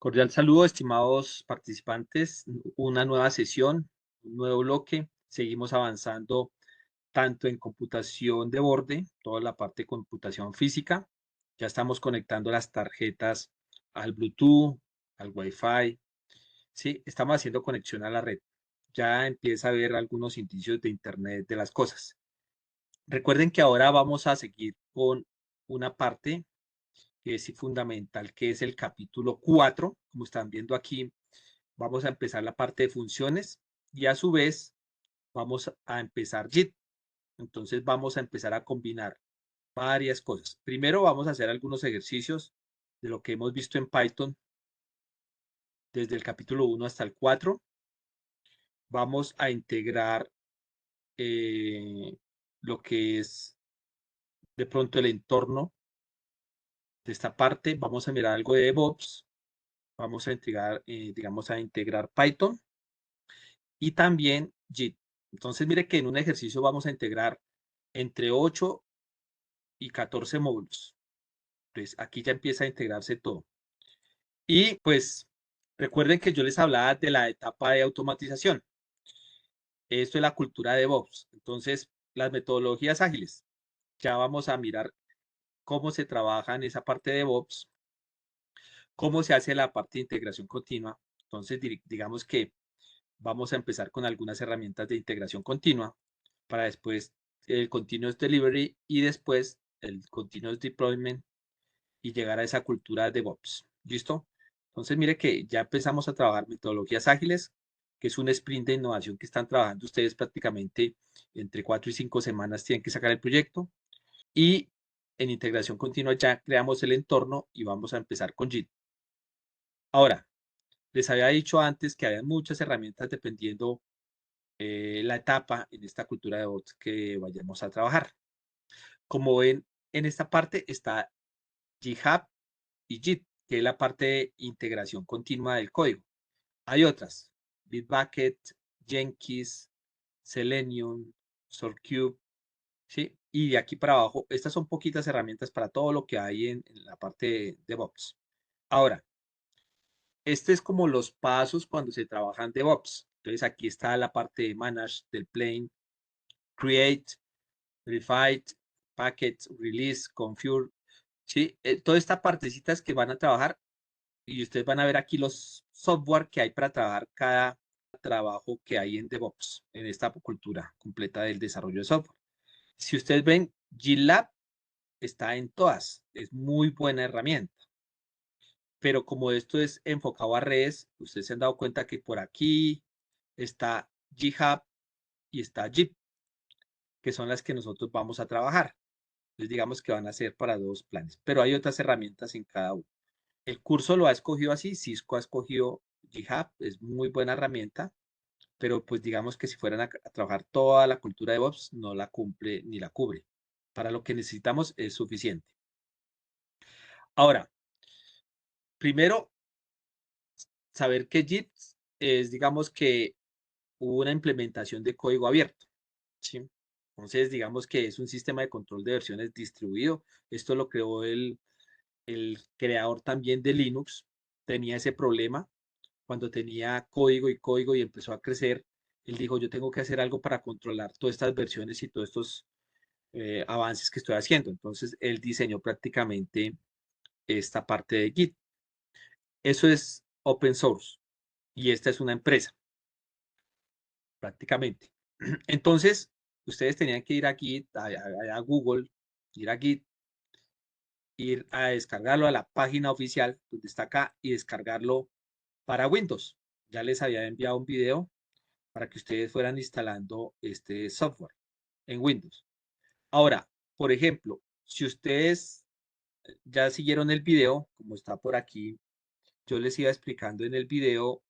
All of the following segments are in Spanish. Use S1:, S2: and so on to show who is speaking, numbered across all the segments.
S1: Cordial saludo, estimados participantes. Una nueva sesión, un nuevo bloque. Seguimos avanzando tanto en computación de borde, toda la parte de computación física. Ya estamos conectando las tarjetas al Bluetooth, al Wi-Fi. Sí, estamos haciendo conexión a la red. Ya empieza a haber algunos indicios de Internet de las cosas. Recuerden que ahora vamos a seguir con una parte que es fundamental, que es el capítulo 4. Como están viendo aquí, vamos a empezar la parte de funciones y a su vez vamos a empezar JIT. Entonces vamos a empezar a combinar varias cosas. Primero vamos a hacer algunos ejercicios de lo que hemos visto en Python desde el capítulo 1 hasta el 4. Vamos a integrar lo que es de pronto el entorno de esta parte. Vamos a mirar algo de DevOps. Vamos a integrar, digamos, a integrar Python y también JIT. Entonces, mire que en un ejercicio vamos a integrar entre 8 y 14 módulos. Entonces, aquí ya empieza a integrarse todo. Y pues, recuerden que yo les hablaba de la etapa de automatización. Esto es la cultura de DevOps. Entonces, las metodologías ágiles. Ya vamos a mirar cómo se trabaja en esa parte de DevOps, cómo se hace la parte de integración continua. Entonces, digamos que vamos a empezar con algunas herramientas de integración continua para después el continuous delivery y después el continuous deployment y llegar a esa cultura de DevOps. ¿Listo? Entonces, mire que ya empezamos a trabajar metodologías ágiles, que es un sprint de innovación que están trabajando ustedes prácticamente entre 4 y 5 semanas tienen que sacar el proyecto y en integración continua ya creamos el entorno y vamos a empezar con JIT. Ahora, les había dicho antes que había muchas herramientas dependiendo la etapa en esta cultura de bots que vayamos a trabajar. Como ven, en esta parte está GitHub y JIT, que es la parte de integración continua del código. Hay otras, Bitbucket, Jenkins, Selenium, SourceCube, ¿sí? Y de aquí para abajo, estas son poquitas herramientas para todo lo que hay en la parte de DevOps. Ahora, este es como los pasos cuando se trabaja en DevOps. Entonces, aquí está la parte de Manage, del Plane, Create, Refine, Packet, Release, Configure, ¿sí? Toda esta partecitas que van a trabajar y ustedes van a ver aquí los software que hay para trabajar cada trabajo que hay en DevOps, en esta cultura completa del desarrollo de software. Si ustedes ven, GitLab está en todas, es muy buena herramienta, pero como esto es enfocado a redes, ustedes se han dado cuenta que por aquí está GitHub y está Git, que son las que nosotros vamos a trabajar. Entonces digamos que van a ser para dos planes, pero hay otras herramientas en cada uno. El curso lo ha escogido así, Cisco ha escogido GitHub, es muy buena herramienta, pero pues digamos que si fueran a trabajar toda la cultura de DevOps, no la cumple ni la cubre. Para lo que necesitamos es suficiente. Ahora, primero, saber que Git es, digamos que una implementación de código abierto, ¿sí? Entonces, digamos que es un sistema de control de versiones distribuido. Esto lo creó el creador también de Linux. Tenía ese problema cuando tenía código y código y empezó a crecer. Él dijo, yo tengo que hacer algo para controlar todas estas versiones y todos estos avances que estoy haciendo. Entonces, él diseñó prácticamente esta parte de Git. Eso es open source y esta es una empresa, prácticamente. Entonces, ustedes tenían que ir aquí a Google, ir a Git, ir a descargarlo a la página oficial, donde está acá, y descargarlo para Windows. Ya les había enviado un video para que ustedes fueran instalando este software en Windows. Ahora, por ejemplo, si ustedes ya siguieron el video, como está por aquí, yo les iba explicando en el video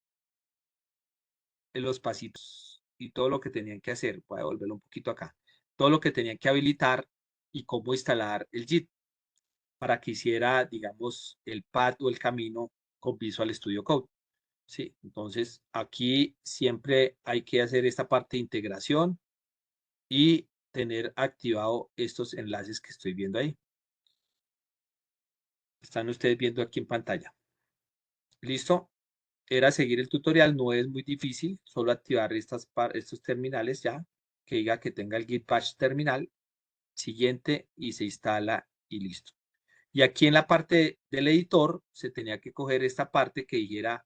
S1: los pasitos y todo lo que tenían que hacer. Voy a volverlo un poquito acá. Todo lo que tenían que habilitar y cómo instalar el JIT para que hiciera, digamos, el path o el camino con Visual Studio Code. Sí, entonces aquí siempre hay que hacer esta parte de integración y tener activado estos enlaces que estoy viendo ahí. Están ustedes viendo aquí en pantalla. ¿Listo? Era seguir el tutorial, no es muy difícil, solo activar estos terminales ya, que diga que tenga el Git Bash terminal, siguiente y se instala y listo. Y aquí en la parte del editor se tenía que coger esta parte que dijera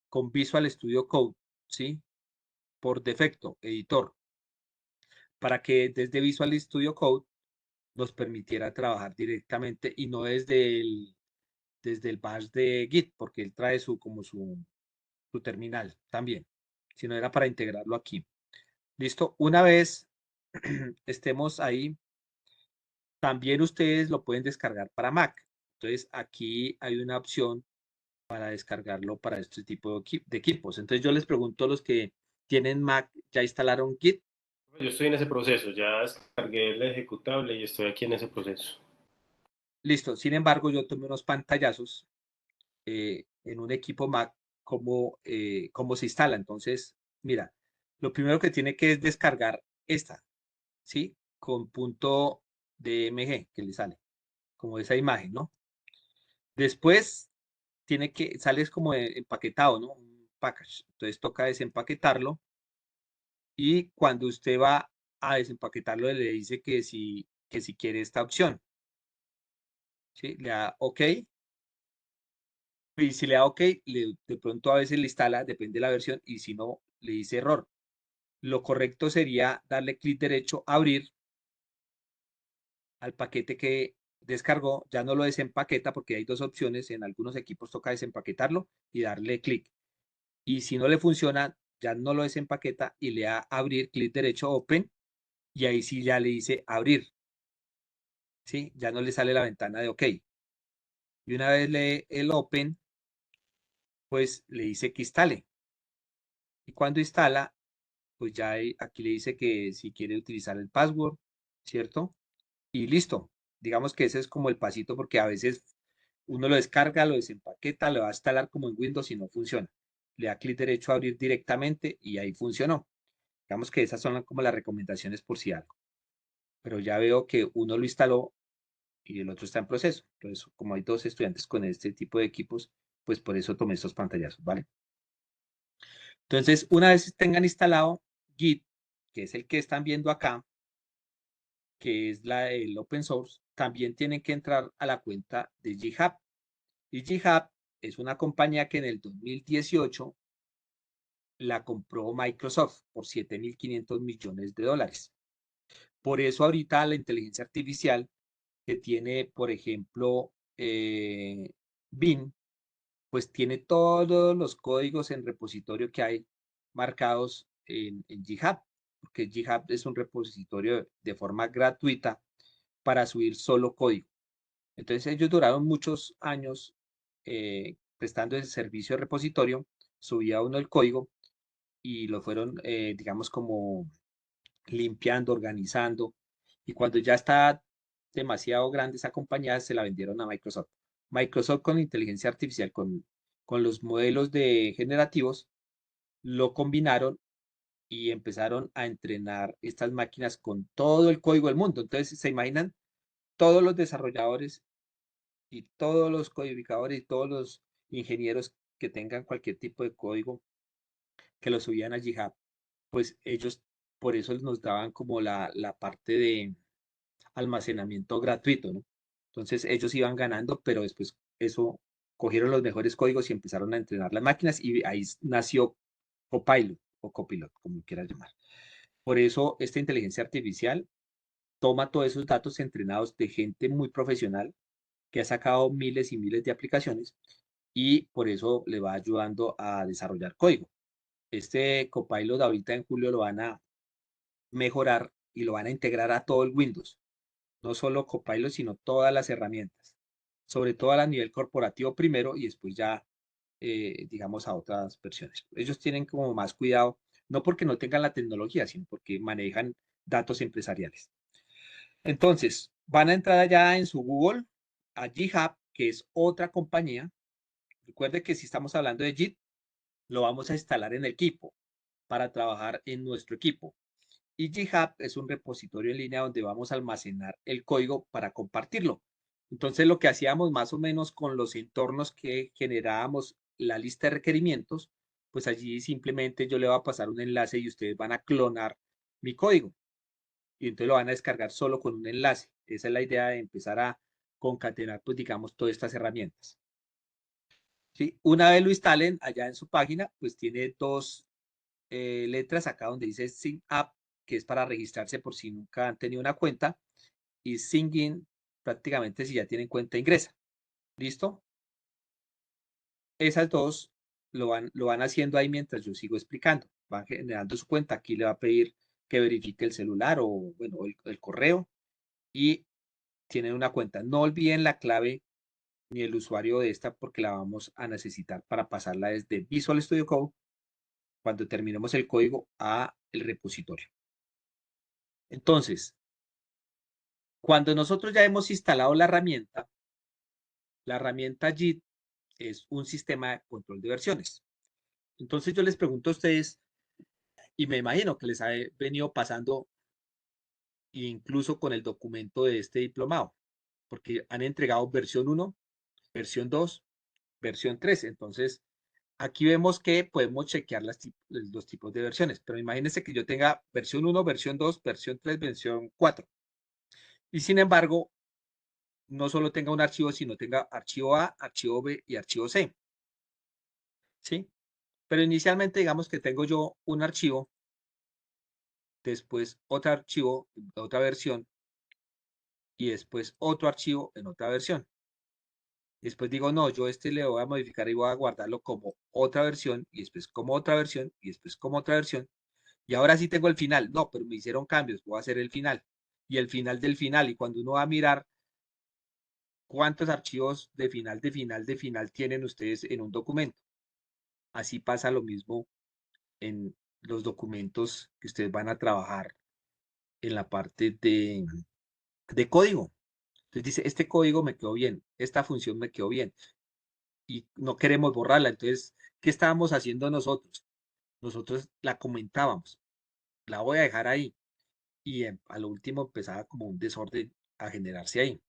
S1: con Visual Studio Code, ¿sí? Por defecto, editor, para que desde Visual Studio Code nos permitiera trabajar directamente y no desde el bash de Git, porque él trae como su terminal también, sino era para integrarlo aquí. Listo, una vez estemos ahí, también ustedes lo pueden descargar para Mac. Entonces aquí hay una opción para descargarlo para este tipo de equipos. Entonces yo les pregunto a los que tienen Mac, ¿ya instalaron Git?
S2: Yo estoy en ese proceso, ya descargué el ejecutable y estoy aquí en ese proceso.
S1: Listo. Sin embargo, yo tomé unos pantallazos en un equipo Mac cómo se instala. Entonces, mira, lo primero que tiene que es descargar esta, ¿sí? Con punto DMG que le sale, como esa imagen, ¿no? Después sales como empaquetado, ¿no? Un package. Entonces toca desempaquetarlo y cuando usted va a desempaquetarlo le dice que si quiere esta opción, ¿sí? Le da OK y si le da OK, de pronto a veces le instala, depende de la versión, y si no, le dice error. Lo correcto sería darle clic derecho, abrir al paquete que descargó, ya no lo desempaqueta porque hay dos opciones, en algunos equipos toca desempaquetarlo y darle clic. Y si no le funciona, ya no lo desempaqueta y le da abrir, clic derecho, open, y ahí sí ya le dice abrir, ¿sí? Ya no le sale la ventana de OK. Y una vez lee el open, pues le dice que instale. Y cuando instala, pues ya aquí le dice que si quiere utilizar el password, ¿cierto? Y listo. Digamos que ese es como el pasito porque a veces uno lo descarga, lo desempaqueta, lo va a instalar como en Windows y no funciona. Le da clic derecho a abrir directamente y ahí funcionó. Digamos que esas son como las recomendaciones por si algo. Pero ya veo que uno lo instaló y el otro está en proceso. Entonces, como hay dos estudiantes con este tipo de equipos, pues por eso tomé estos pantallazos, ¿vale? Entonces, una vez tengan instalado Git, que es el que están viendo acá, que es el open source, también tienen que entrar a la cuenta de GitHub. Y GitHub es una compañía que en el 2018 la compró Microsoft por 7.500 millones de dólares. Por eso ahorita la inteligencia artificial que tiene, por ejemplo, Bing, pues tiene todos los códigos en repositorio que hay marcados en GitHub, porque GitHub es un repositorio de forma gratuita para subir solo código. Entonces ellos duraron muchos años prestando ese servicio de repositorio, subía uno el código y lo fueron, digamos, como limpiando, organizando, y cuando ya está demasiado grande esa compañía, se la vendieron a Microsoft. Microsoft con inteligencia artificial, con los modelos de generativos, lo combinaron y empezaron a entrenar estas máquinas con todo el código del mundo. Entonces, se imaginan todos los desarrolladores y todos los codificadores y todos los ingenieros que tengan cualquier tipo de código que lo subían a GitHub, pues ellos por eso nos daban como la parte de almacenamiento gratuito, ¿no? Entonces ellos iban ganando, pero después eso cogieron los mejores códigos y empezaron a entrenar las máquinas y ahí nació Copilot o Copilot, como quieras llamar. Por eso esta inteligencia artificial toma todos esos datos entrenados de gente muy profesional que ha sacado miles y miles de aplicaciones y por eso le va ayudando a desarrollar código. Este Copilot ahorita en julio lo van a mejorar y lo van a integrar a todo el Windows. No solo Copilot, sino todas las herramientas, sobre todo a nivel corporativo primero y después ya, digamos, a otras versiones. Ellos tienen como más cuidado, no porque no tengan la tecnología, sino porque manejan datos empresariales. Entonces, van a entrar allá en su Google, a GitHub, que es otra compañía. Recuerde que si estamos hablando de Git, lo vamos a instalar en el equipo para trabajar en nuestro equipo. Y GitHub es un repositorio en línea donde vamos a almacenar el código para compartirlo. Entonces, lo que hacíamos más o menos con los entornos que generábamos la lista de requerimientos, pues allí simplemente yo le voy a pasar un enlace y ustedes van a clonar mi código. Y entonces lo van a descargar solo con un enlace. Esa es la idea de empezar a concatenar, pues digamos, todas estas herramientas. ¿Sí? Una vez lo instalen allá en su página, pues tiene dos letras acá donde dice Sign Up, que es para registrarse por si nunca han tenido una cuenta, y Sign In, prácticamente si ya tienen cuenta, ingresa. ¿Listo? Esas dos lo van haciendo ahí mientras yo sigo explicando. Van generando su cuenta. Aquí le va a pedir que verifique el celular o, bueno, el correo y tienen una cuenta. No olviden la clave ni el usuario de esta porque la vamos a necesitar para pasarla desde Visual Studio Code cuando terminemos el código a el repositorio. Entonces, cuando nosotros ya hemos instalado la herramienta JIT es un sistema de control de versiones. Entonces yo les pregunto a ustedes, y me imagino que les ha venido pasando incluso con el documento de este diplomado, porque han entregado versión 1, versión 2, versión 3. Entonces, aquí vemos que podemos chequear los tipos de versiones, pero imagínense que yo tenga versión 1, versión 2, versión 3, versión 4. Y sin embargo, no solo tenga un archivo, sino tenga archivo A, archivo B y archivo C. ¿Sí? Pero inicialmente digamos que tengo yo un archivo, después otro archivo, otra versión, y después otro archivo en otra versión. Después digo, no, yo le voy a modificar y voy a guardarlo como otra versión, y después como otra versión, y después como otra versión. Y ahora sí tengo el final. No, pero me hicieron cambios, voy a hacer el final. Y el final del final. Y cuando uno va a mirar cuántos archivos de final, de final, de final tienen ustedes en un documento. Así pasa lo mismo en los documentos que ustedes van a trabajar en la parte de código. Entonces dice, este código me quedó bien, esta función me quedó bien y no queremos borrarla. Entonces, ¿qué estábamos haciendo nosotros? Nosotros la comentábamos, la voy a dejar ahí y a lo último empezaba como un desorden a generarse ahí.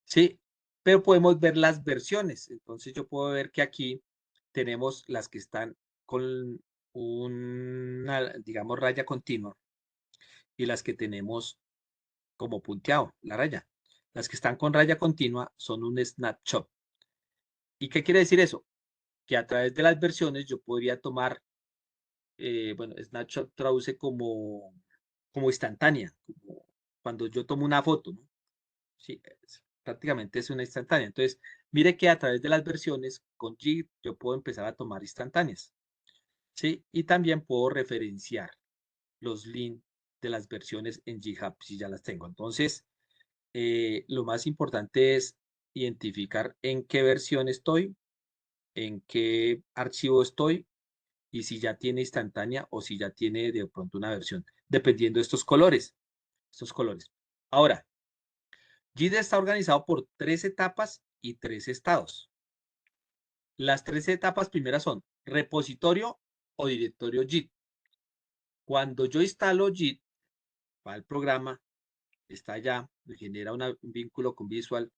S1: Sí, pero podemos ver las versiones. Entonces yo puedo ver que aquí tenemos las que están con una, digamos, raya continua y las que tenemos como punteado, la raya. Las que están con raya continua son un snapshot. ¿Y qué quiere decir eso? Que a través de las versiones yo podría tomar, bueno, snapshot traduce como instantánea, como cuando yo tomo una foto, ¿no? Sí, prácticamente es una instantánea. Entonces, mire que a través de las versiones con Git yo puedo empezar a tomar instantáneas, ¿sí? Y también puedo referenciar los links de las versiones en GitHub si ya las tengo. Entonces, lo más importante es identificar en qué versión estoy, en qué archivo estoy y si ya tiene instantánea o si ya tiene de pronto una versión, dependiendo de estos colores. Estos colores. Ahora, Git está organizado por 3 etapas y 3 estados. Las 3 etapas primeras son repositorio o directorio Git. Cuando yo instalo Git, va el programa, está allá, me genera un vínculo con Visual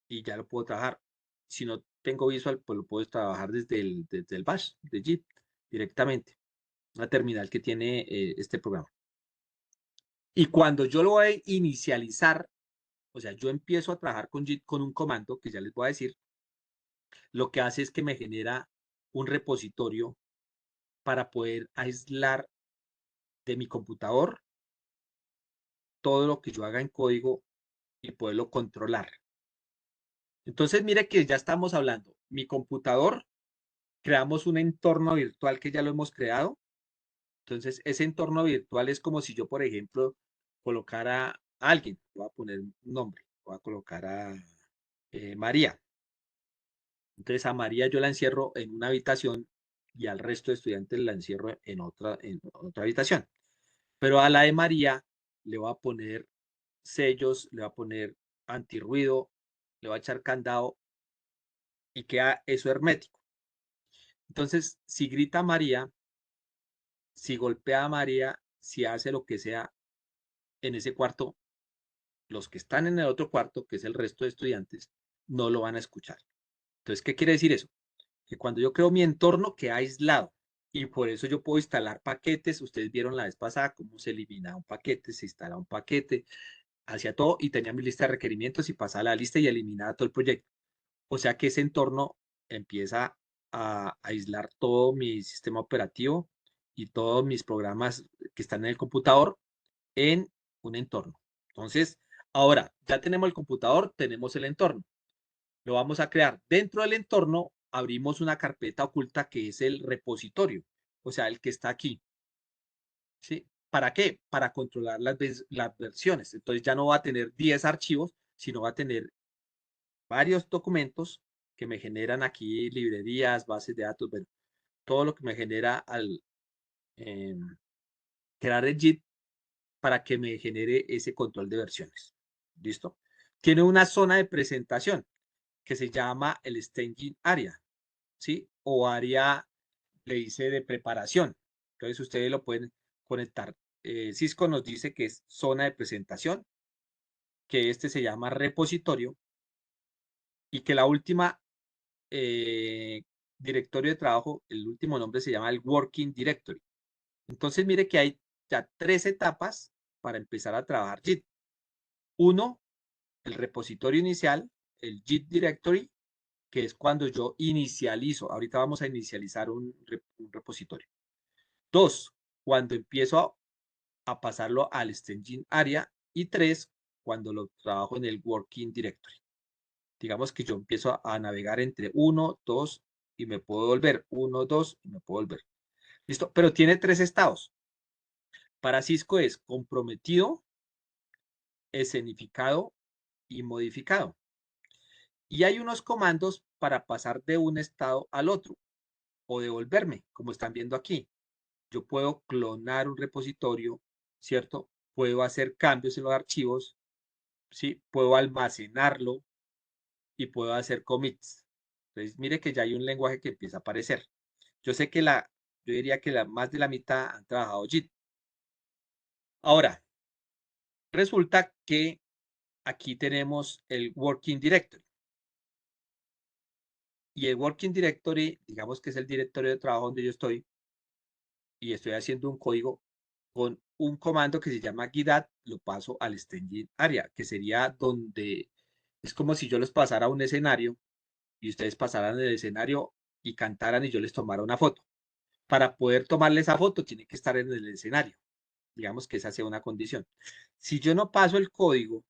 S1: y ya lo puedo trabajar. Si no tengo Visual, pues lo puedo trabajar desde el bash de Git directamente, una terminal que tiene este programa. Y cuando yo lo voy a inicializar, o sea, yo empiezo a trabajar con Git con un comando que ya les voy a decir, lo que hace es que me genera un repositorio para poder aislar de mi computador todo lo que yo haga en código y poderlo controlar. Entonces, mire que ya estamos hablando. Mi computador, creamos un entorno virtual que ya lo hemos creado. Entonces, ese entorno virtual es como si yo, por ejemplo, colocara a alguien. Voy a poner un nombre. Voy a colocar a María. Entonces, a María yo la encierro en una habitación y al resto de estudiantes la encierro en otra habitación. Pero a la de María le voy a poner sellos, le voy a poner antirruido, le voy a echar candado y queda eso hermético. Entonces, si grita María, si golpea a María, si hace lo que sea en ese cuarto, los que están en el otro cuarto, que es el resto de estudiantes, no lo van a escuchar. Entonces, ¿qué quiere decir eso? que cuando yo creo mi entorno queda aislado. Y por eso yo puedo instalar paquetes. Ustedes vieron la vez pasada cómo se elimina un paquete, se instala un paquete, hacía todo y tenía mi lista de requerimientos y pasaba la lista y eliminaba todo el proyecto. O sea que ese entorno empieza a aislar todo mi sistema operativo y todos mis programas que están en el computador en un entorno. Entonces, ahora ya tenemos el computador, tenemos el entorno. Lo vamos a crear. Dentro del entorno abrimos una carpeta oculta que es el repositorio, o sea, el que está aquí. ¿Sí? ¿Para qué? Para controlar las versiones. Entonces ya no va a tener 10 archivos, sino va a tener varios documentos que me generan aquí librerías, bases de datos, bueno, todo lo que me genera al eh, crear el JIT para que me genere ese control de versiones. ¿Listo? Tiene una zona de presentación que se llama el staging area, ¿sí? O área, le dice, de preparación. Entonces ustedes lo pueden conectar. Cisco nos dice que es zona de presentación, que este se llama repositorio y que la última eh, directorio de trabajo, el último nombre se llama el Working Directory. Entonces, mire que hay ya 3 etapas para empezar a trabajar JIT. Uno, el repositorio inicial, el JIT Directory, que es cuando yo inicializo. Ahorita vamos a inicializar un repositorio. Dos, cuando empiezo a pasarlo al staging area. Y tres, cuando lo trabajo en el Working Directory. Digamos que yo empiezo a navegar entre 1, 2 y me puedo volver 1, 2 y me puedo volver. ¿Listo? Pero tiene 3 estados. Para Cisco es comprometido, escenificado y modificado. Y hay unos comandos para pasar de un estado al otro o devolverme, como están viendo aquí. Yo puedo clonar un repositorio, ¿cierto? Puedo hacer cambios en los archivos, ¿sí? Puedo almacenarlo y puedo hacer commits. Entonces, mire que ya hay un lenguaje que empieza a aparecer. Yo sé que yo diría que más de la mitad han trabajado JIT. Ahora, resulta que aquí tenemos el Working Directory. Y el Working Directory, digamos que es el directorio de trabajo donde yo estoy, y estoy haciendo un código con un comando que se llama guidat, lo paso al staging area, que sería donde es como si yo los pasara a un escenario y ustedes pasaran el escenario y cantaran y yo les tomara una foto. Para poder tomarle esa foto, tiene que estar en el escenario. Digamos que esa sea una condición. Si yo no paso el código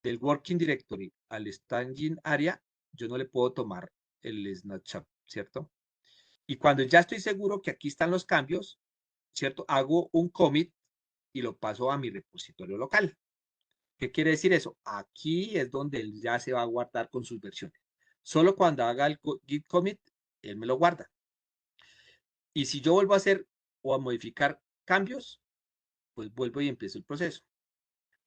S1: del Working Directory al staging area, yo no le puedo tomar el snapshot, ¿cierto? Y cuando ya estoy seguro que aquí están los cambios, ¿cierto? Hago un commit y lo paso a mi repositorio local. ¿Qué quiere decir eso? Aquí es donde él ya se va a guardar con sus versiones. Solo cuando haga el git commit, él me lo guarda. Y si yo vuelvo a hacer o a modificar cambios, pues vuelvo y empiezo el proceso.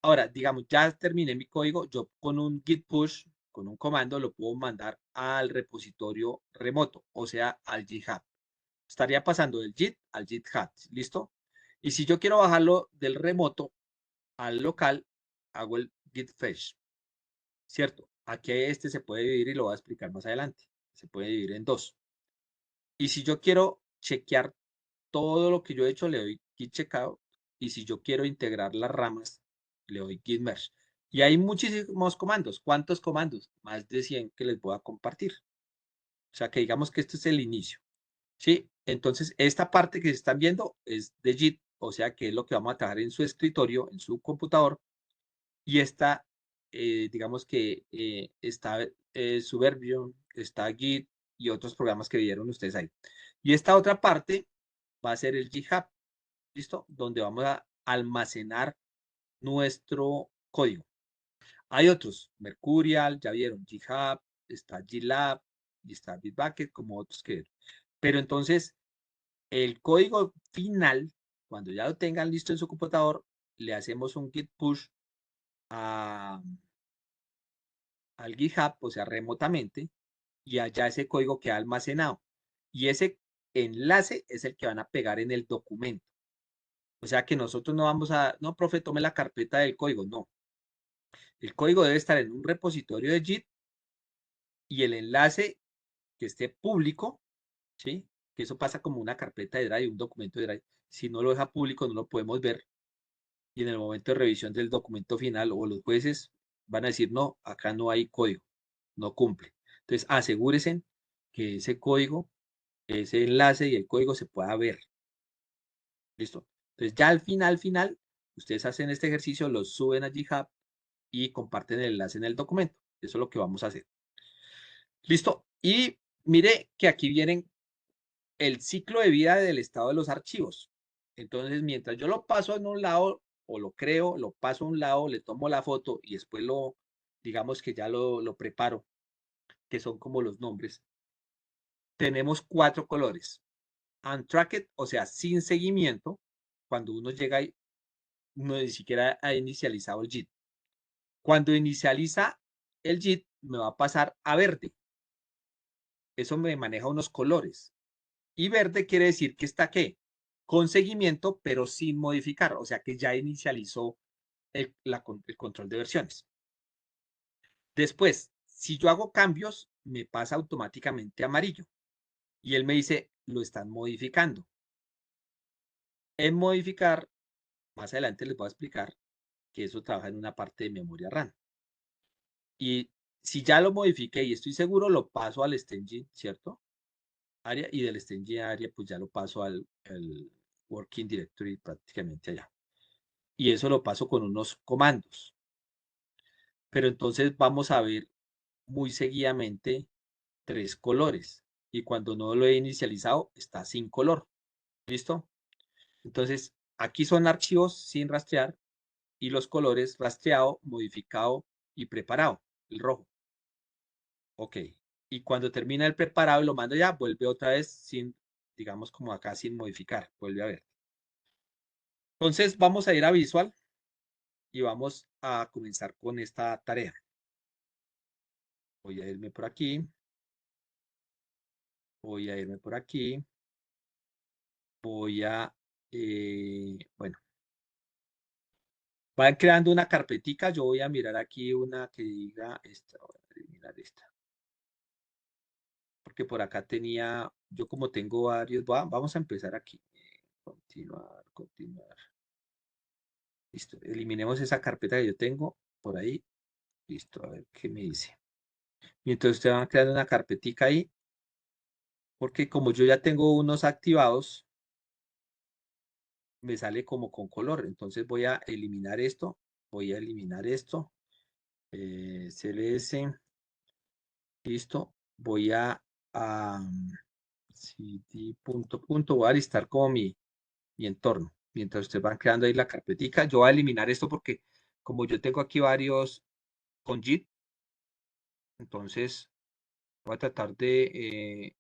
S1: Ahora, digamos, ya terminé mi código, yo con un git push, con un comando, lo puedo mandar al repositorio remoto, o sea, al GitHub. Estaría pasando del Git al GitHub, ¿listo? Y si yo quiero bajarlo del remoto al local, hago el git fetch, ¿cierto? Aquí este se puede dividir y lo voy a explicar más adelante. Se puede dividir en dos. Y si yo quiero chequear todo lo que yo he hecho, le doy git checkout. Y si yo quiero integrar las ramas, le doy git merge. Y hay muchísimos comandos. ¿Cuántos comandos? Más de 100 que les voy a compartir. O sea que digamos que este es el inicio. ¿Sí? Entonces, esta parte que están viendo es de JIT, o sea que es lo que vamos a trabajar en su escritorio, en su computador. Y esta, digamos que está Supervision, está Git y otros programas que vieron ustedes ahí. Y esta otra parte va a ser el GitHub, ¿listo? Donde vamos a almacenar nuestro código. Hay otros, Mercurial, ya vieron, GitHub, está GitLab y está Bitbucket, como otros que vieron. Pero entonces, el código final, cuando ya lo tengan listo en su computador, le hacemos un git push al GitHub, o sea, remotamente, y allá ese código queda almacenado. Y ese enlace es el que van a pegar en el documento. O sea que nosotros no vamos a, no, profe, tome la carpeta del código, no. El código debe estar en un repositorio de JIT y el enlace que esté público, ¿sí? Que eso pasa como una carpeta de Drive, un documento de Drive. Si no lo deja público, no lo podemos ver. Y en el momento de revisión del documento final o los jueces van a decir, no, acá no hay código, no cumple. Entonces, asegúrense que ese código, ese enlace y el código se pueda ver. ¿Listo? Entonces, ya al final, ustedes hacen este ejercicio, lo suben a GitHub y comparten el enlace en el documento. Eso es lo que vamos a hacer. ¿Listo? Y mire que aquí vienen el ciclo de vida del estado de los archivos. Entonces, mientras yo lo paso en un lado o lo creo, lo paso a un lado, le tomo la foto y después digamos que ya lo preparo, que son como los nombres. Tenemos 4 colores. Untracked, o sea, sin seguimiento. Cuando uno llega ahí, no ni siquiera ha inicializado el JIT. Cuando inicializa el JIT, me va a pasar a verde. Eso me maneja unos colores. Y verde quiere decir que está ¿qué? Con seguimiento, pero sin modificar. O sea que ya inicializó el control de versiones. Después, si yo hago cambios, me pasa automáticamente a amarillo. Y él me dice, lo están modificando. En modificar, más adelante les voy a explicar que eso trabaja en una parte de memoria RAM. Y si ya lo modifiqué y estoy seguro, lo paso al staging, ¿cierto? Área, y del staging área, pues ya lo paso al working directory prácticamente allá. Y eso lo paso con unos comandos. Pero entonces vamos a ver muy seguidamente 3 colores. Y cuando no lo he inicializado, está sin color. ¿Listo? Entonces, aquí son archivos sin rastrear y los colores rastreado, modificado y preparado, el rojo. Ok. Y cuando termina el preparado y lo mando ya, vuelve otra vez sin, digamos como acá, sin modificar. Vuelve a ver. Entonces, vamos a ir a Visual y vamos a comenzar con esta tarea. Voy a irme por aquí. Voy a irme por aquí. Voy a, bueno, van creando una carpetica. Yo voy a mirar aquí una que diga esta. Voy a eliminar esta. Porque por acá tenía, yo como tengo varios, vamos a empezar aquí. Continuar, continuar. Listo. Eliminemos esa carpeta que yo tengo por ahí. Listo, a ver qué me dice. Y entonces ustedes van creando una carpetica ahí. Porque como yo ya tengo unos activados, me sale como con color. Entonces voy a eliminar esto. Voy a eliminar esto. CLS. Listo. Voy a cd punto. Voy a listar como mi entorno. Mientras ustedes van creando ahí la carpetica, yo voy a eliminar esto porque como yo tengo aquí varios con JIT, entonces voy a tratar de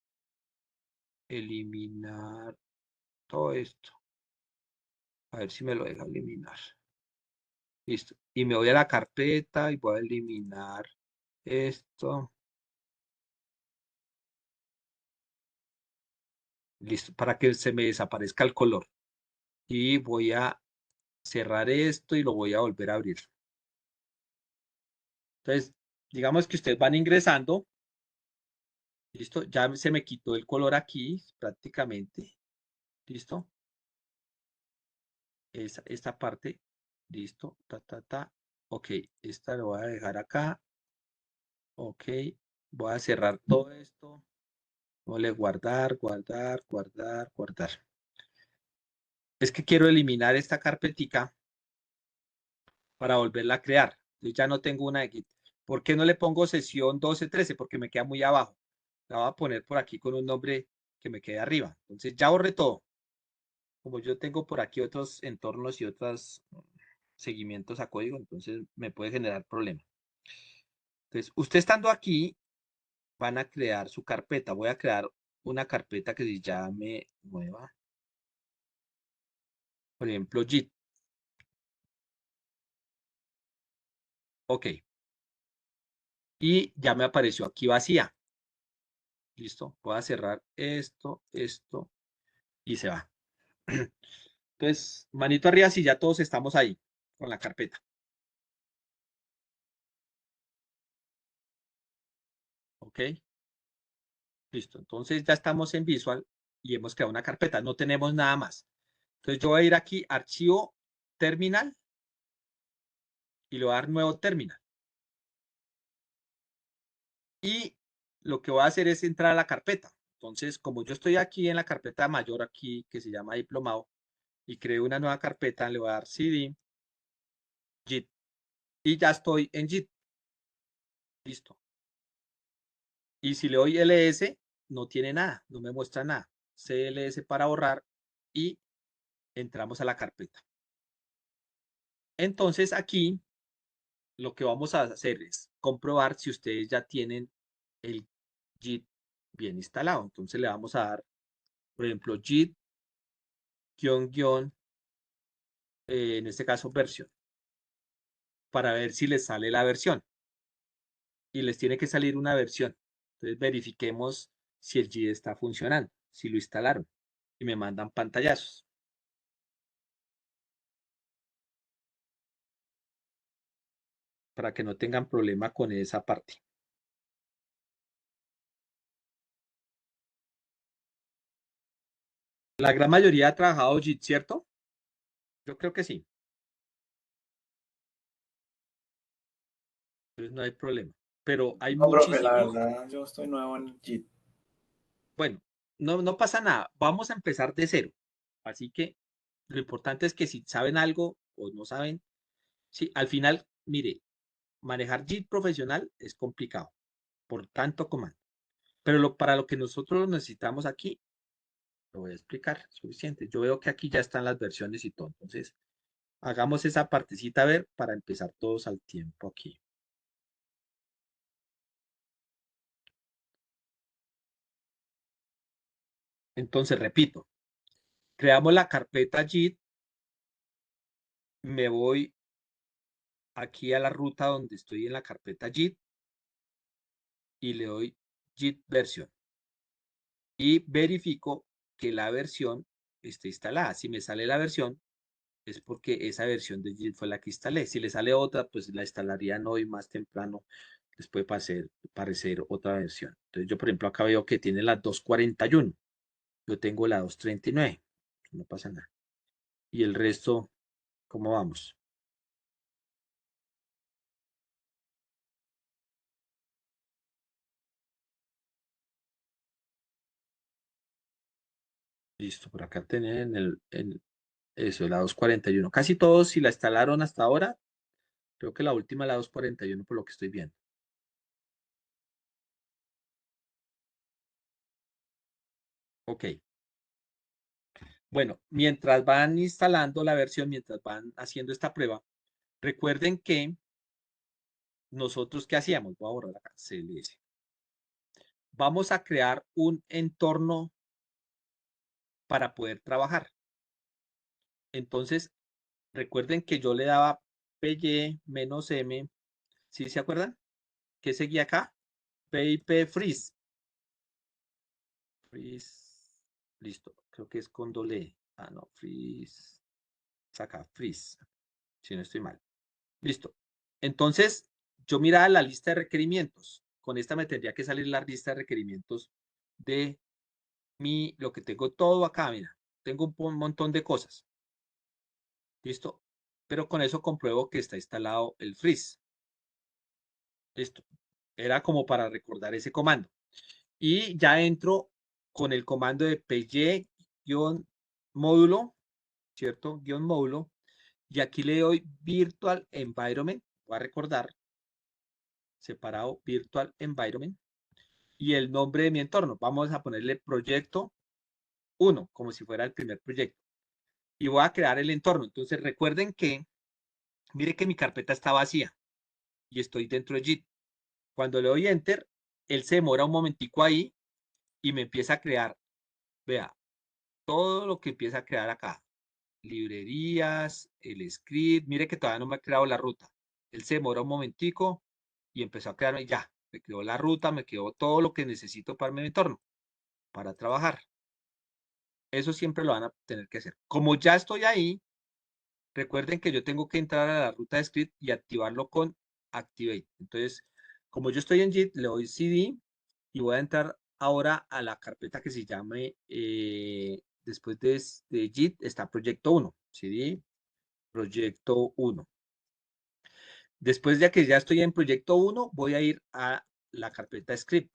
S1: eliminar todo esto. A ver si me lo deja eliminar. Listo. Y me voy a la carpeta y voy a eliminar esto. Listo. Para que se me desaparezca el color. Y voy a cerrar esto y lo voy a volver a abrir. Entonces, digamos que ustedes van ingresando. Listo. Ya se me quitó el color aquí prácticamente. Listo. Esta parte. Listo. Ok. Esta lo voy a dejar acá. Ok. Voy a cerrar todo esto. Voy a guardar, guardar, guardar, guardar. Es que quiero eliminar esta carpetica para volverla a crear. Yo ya no tengo una de Git. ¿Por qué no le pongo sesión 1213? Porque me queda muy abajo. La voy a poner por aquí con un nombre que me quede arriba. Entonces ya borré todo. Como yo tengo por aquí otros entornos y otros seguimientos a código, entonces me puede generar problemas. Entonces, usted estando aquí, van a crear su carpeta. Voy a crear una carpeta que se llame nueva. Por ejemplo, JIT. Ok. Y ya me apareció aquí vacía. Listo. Voy a cerrar esto, esto y se va. Entonces, manito arriba si ya todos estamos ahí con la carpeta. Ok. Listo. Entonces ya estamos en Visual y hemos creado una carpeta. No tenemos nada más. Entonces yo voy a ir aquí, archivo, terminal, y le voy a dar nuevo terminal. Y lo que voy a hacer es entrar a la carpeta. Entonces, como yo estoy aquí en la carpeta mayor aquí, que se llama diplomado, y creo una nueva carpeta, le voy a dar CD, JIT, y ya estoy en JIT. Listo. Y si le doy LS, no tiene nada, no me muestra nada. CLS para borrar y entramos a la carpeta. Entonces aquí lo que vamos a hacer es comprobar si ustedes ya tienen el JIT bien instalado. Entonces le vamos a dar, por ejemplo, JIT, en este caso versión, para ver si les sale la versión. Y les tiene que salir una versión. Entonces verifiquemos si el JIT está funcionando, si lo instalaron. Y me mandan pantallazos. Para que no tengan problema con esa parte. La gran mayoría ha trabajado JIT, ¿cierto? Yo creo que sí. Entonces no hay problema. Pero hay
S3: No, profe, la
S1: muchísimos.
S3: verdad, yo estoy nuevo en el JIT.
S1: Bueno, no pasa nada. Vamos a empezar de cero. Así que lo importante es que si saben algo o no saben, sí, al final, mire, manejar JIT profesional es complicado por tanto comando. Pero para lo que nosotros necesitamos aquí, lo voy a explicar, suficiente. Yo veo que aquí ya están las versiones y todo. Entonces, hagamos esa partecita a ver para empezar todos al tiempo aquí. Entonces, repito, creamos la carpeta JIT, me voy aquí a la ruta donde estoy en la carpeta JIT y le doy JIT versión. Y verifico que la versión esté instalada. Si me sale la versión, es porque esa versión de JIT fue la que instalé. Si le sale otra, pues la instalarían hoy más temprano. Les puede parecer otra versión. Entonces yo, por ejemplo, acá veo que tiene la 241. Yo tengo la 239. No pasa nada. Y el resto, ¿cómo vamos? Listo, por acá tienen eso, la 241. Casi todos, si la instalaron hasta ahora, creo que la última la 241 por lo que estoy viendo. Ok. Bueno, mientras van instalando la versión, mientras van haciendo esta prueba, recuerden que nosotros, ¿qué hacíamos? Voy a borrar acá, CLS. Vamos a crear un entorno para poder trabajar. Entonces, recuerden que yo le daba PY-M, ¿sí se acuerdan? ¿Qué seguía acá? PIP freeze. Freeze. Listo. Creo que es con doble E. Ah, no. Freeze. Saca. Freeze. Si no estoy mal. Listo. Entonces, yo miraba la lista de requerimientos. Con esta me tendría que salir la lista de requerimientos de lo que tengo todo acá. Mira, tengo un montón de cosas. Listo. Pero con eso compruebo que está instalado el freeze. Listo. Era como para recordar ese comando. Y ya entro con el comando de py-módulo, ¿cierto? Guión módulo. Y aquí le doy virtual environment. Voy a recordar, separado virtual environment. Y el nombre de mi entorno. Vamos a ponerle proyecto 1, como si fuera el primer proyecto. Y voy a crear el entorno. Entonces recuerden que, mire que mi carpeta está vacía y estoy dentro de JIT. Cuando le doy enter, él se demora un momentico ahí y me empieza a crear, vea, todo lo que empieza a crear acá. Librerías, el script, mire que todavía no me ha creado la ruta. Él se demora un momentico y empezó a crearme ya. Me creó la ruta, me creó todo lo que necesito para mi entorno, para trabajar. Eso siempre lo van a tener que hacer. Como ya estoy ahí, recuerden que yo tengo que entrar a la ruta de script y activarlo con Activate. Entonces, como yo estoy en JIT, le doy CD y voy a entrar ahora a la carpeta que se llame, después de JIT está proyecto 1, CD, proyecto 1. Después de que ya estoy en proyecto 1, voy a ir a la carpeta script.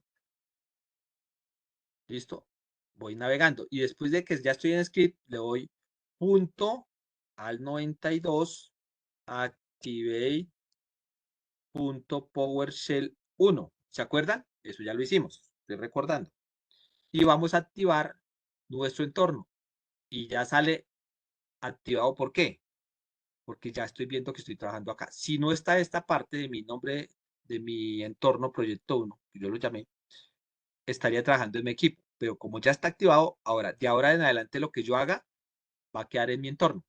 S1: Listo. Voy navegando. Y después de que ya estoy en script, le doy punto al 92 activate punto PowerShell 1. ¿Se acuerdan? Eso ya lo hicimos. Estoy recordando. Y vamos a activar nuestro entorno. Y ya sale activado. ¿Por qué? Porque ya estoy viendo que estoy trabajando acá. Si no está esta parte de mi nombre, de mi entorno proyecto 1, que yo lo llamé, estaría trabajando en mi equipo. Pero como ya está activado, ahora, de ahora en adelante lo que yo haga va a quedar en mi entorno.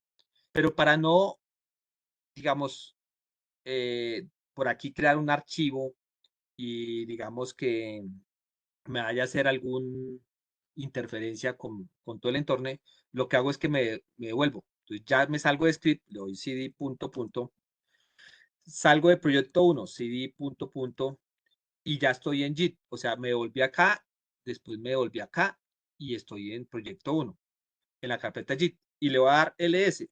S1: Pero para no, digamos, por aquí crear un archivo y digamos que me vaya a hacer alguna interferencia con todo el entorno, lo que hago es que me devuelvo. Entonces ya me salgo de script, le doy cd punto punto, salgo de proyecto 1, cd punto punto, y ya estoy en JIT. O sea, me devolví acá, después me devolví acá y estoy en proyecto 1, en la carpeta JIT. Y le voy a dar ls.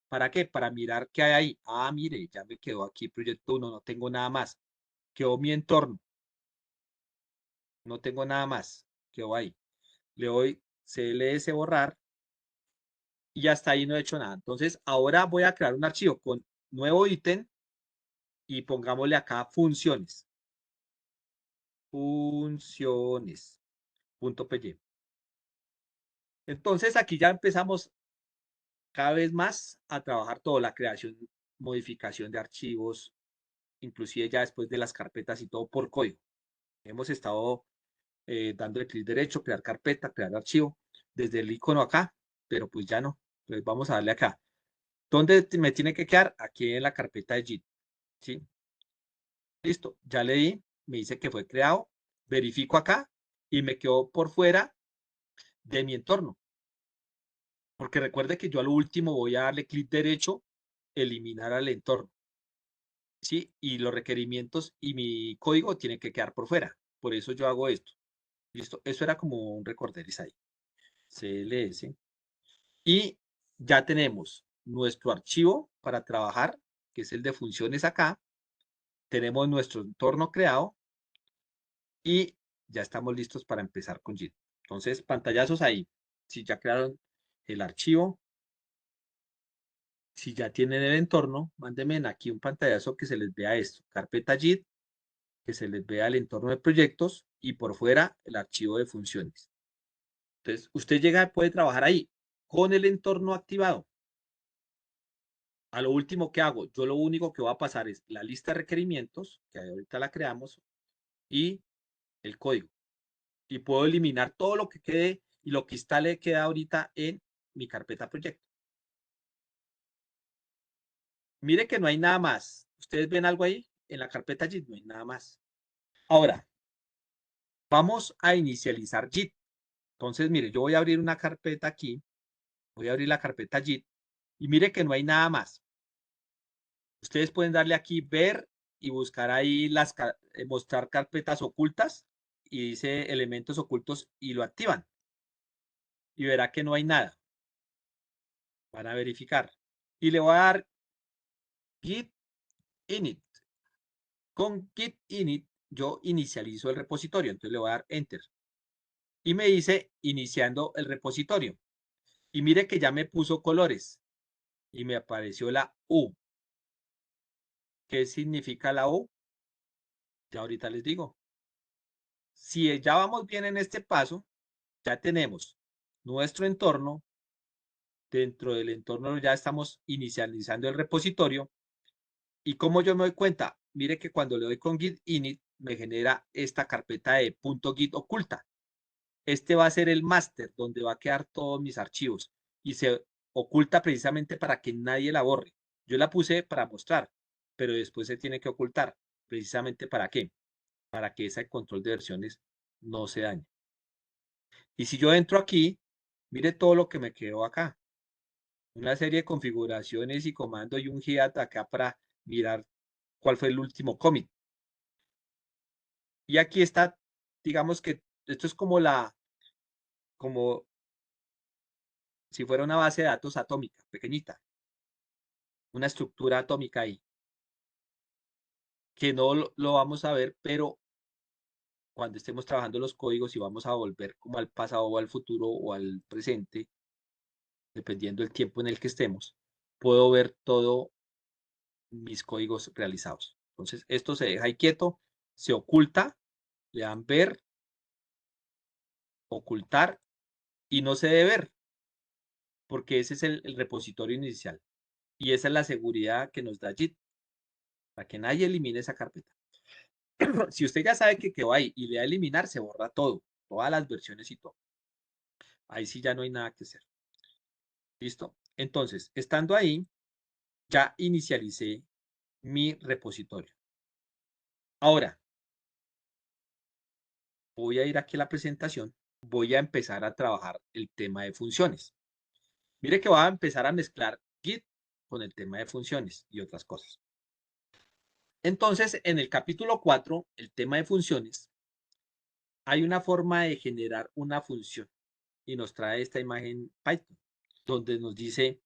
S1: ¿Para qué? Para mirar qué hay ahí. Ah, mire, ya me quedó aquí proyecto 1, no tengo nada más. Quedó mi entorno. No tengo nada más. Quedó ahí. Le doy cls borrar y hasta ahí no he hecho nada. Entonces, ahora voy a crear un archivo con nuevo ítem y pongámosle acá funciones. Funciones.py. Entonces, aquí ya empezamos cada vez más a trabajar todo, la creación, modificación de archivos, inclusive ya después de las carpetas y todo por código. Hemos estado dándole clic derecho, crear carpeta, crear archivo, desde el icono acá, pero pues ya no. Entonces vamos a darle acá. ¿Dónde me tiene que quedar? Aquí en la carpeta de JIT. ¿Sí? Listo, ya le di, me dice que fue creado, verifico acá y me quedó por fuera de mi entorno. Porque recuerde que yo a lo último voy a darle clic derecho, eliminar al entorno. ¿Sí? Y los requerimientos y mi código tienen que quedar por fuera. Por eso yo hago esto. Listo, eso era como un recorderis ahí. CLS. Y ya tenemos nuestro archivo para trabajar, que es el de funciones acá. Tenemos nuestro entorno creado y ya estamos listos para empezar con JIT. Entonces, pantallazos ahí. Si ya crearon el archivo, si ya tienen el entorno, mándenme aquí un pantallazo que se les vea esto. Carpeta JIT, que se les vea el entorno de proyectos y por fuera el archivo de funciones. Entonces, usted llega, puede trabajar ahí con el entorno activado. A lo último que hago, yo lo único que voy a pasar es la lista de requerimientos, que ahorita la creamos, y el código. Y puedo eliminar todo lo que quede y lo que instale queda ahorita en mi carpeta proyecto. Mire que no hay nada más. ¿Ustedes ven algo ahí? En la carpeta JIT no hay nada más. Ahora, vamos a inicializar JIT. Entonces, mire, yo voy a abrir una carpeta aquí. Voy a abrir la carpeta JIT y mire que no hay nada más. Ustedes pueden darle aquí ver y buscar ahí mostrar carpetas ocultas y dice elementos ocultos y lo activan. Y verá que no hay nada. Van a verificar. Y le voy a dar git init. Con git init yo inicializo el repositorio. Entonces le voy a dar enter. Y me dice iniciando el repositorio. Y mire que ya me puso colores. Y me apareció la U. ¿Qué significa la U? Ya ahorita les digo. Si ya vamos bien en este paso, ya tenemos nuestro entorno. Dentro del entorno ya estamos inicializando el repositorio. ¿Y cómo yo me doy cuenta? Mire que cuando le doy con git init, me genera esta carpeta de .git oculta. Este va a ser el máster donde va a quedar todos mis archivos y se oculta precisamente para que nadie la borre. Yo la puse para mostrar, pero después se tiene que ocultar. ¿Precisamente para qué? Para que ese control de versiones no se dañe. Y si yo entro aquí, mire todo lo que me quedó acá. Una serie de configuraciones y comandos y un hiat acá para mirar cuál fue el último commit. Y aquí está, digamos que esto es como si fuera una base de datos atómica, pequeñita, una estructura atómica ahí, que no lo vamos a ver, pero cuando estemos trabajando los códigos y vamos a volver como al pasado o al futuro o al presente, dependiendo del tiempo en el que estemos, puedo ver todo mis códigos realizados. Entonces, esto se deja ahí quieto, se oculta, le dan ver, ocultar y no se debe ver, porque ese es el repositorio inicial. Y esa es la seguridad que nos da JIT, para que nadie elimine esa carpeta. Si usted ya sabe que quedó ahí y le da a eliminar, se borra todo, todas las versiones y todo. Ahí sí ya no hay nada que hacer. ¿Listo? Entonces, estando ahí, ya inicialicé mi repositorio. Ahora, voy a ir aquí a la presentación, voy a empezar a trabajar el tema de funciones. Mire que voy a empezar a mezclar Git con el tema de funciones y otras cosas. Entonces, en el capítulo 4, el tema de funciones, hay una forma de generar una función y nos trae esta imagen Python, donde nos dice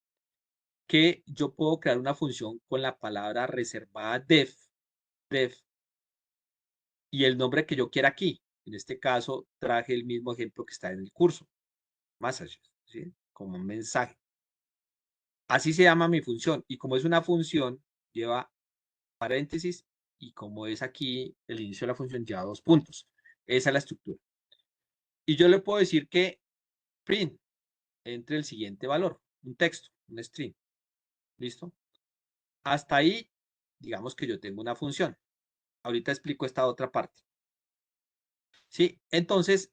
S1: que yo puedo crear una función con la palabra reservada def y el nombre que yo quiera aquí. En este caso, traje el mismo ejemplo que está en el curso, messages, ¿sí? Como un mensaje. Así se llama mi función. Y como es una función, lleva paréntesis y como es aquí, el inicio de la función lleva 2 puntos. Esa es la estructura. Y yo le puedo decir que print entre el siguiente valor, un texto, un string. ¿Listo? Hasta ahí, digamos que yo tengo una función. Ahorita explico esta otra parte. ¿Sí? Entonces,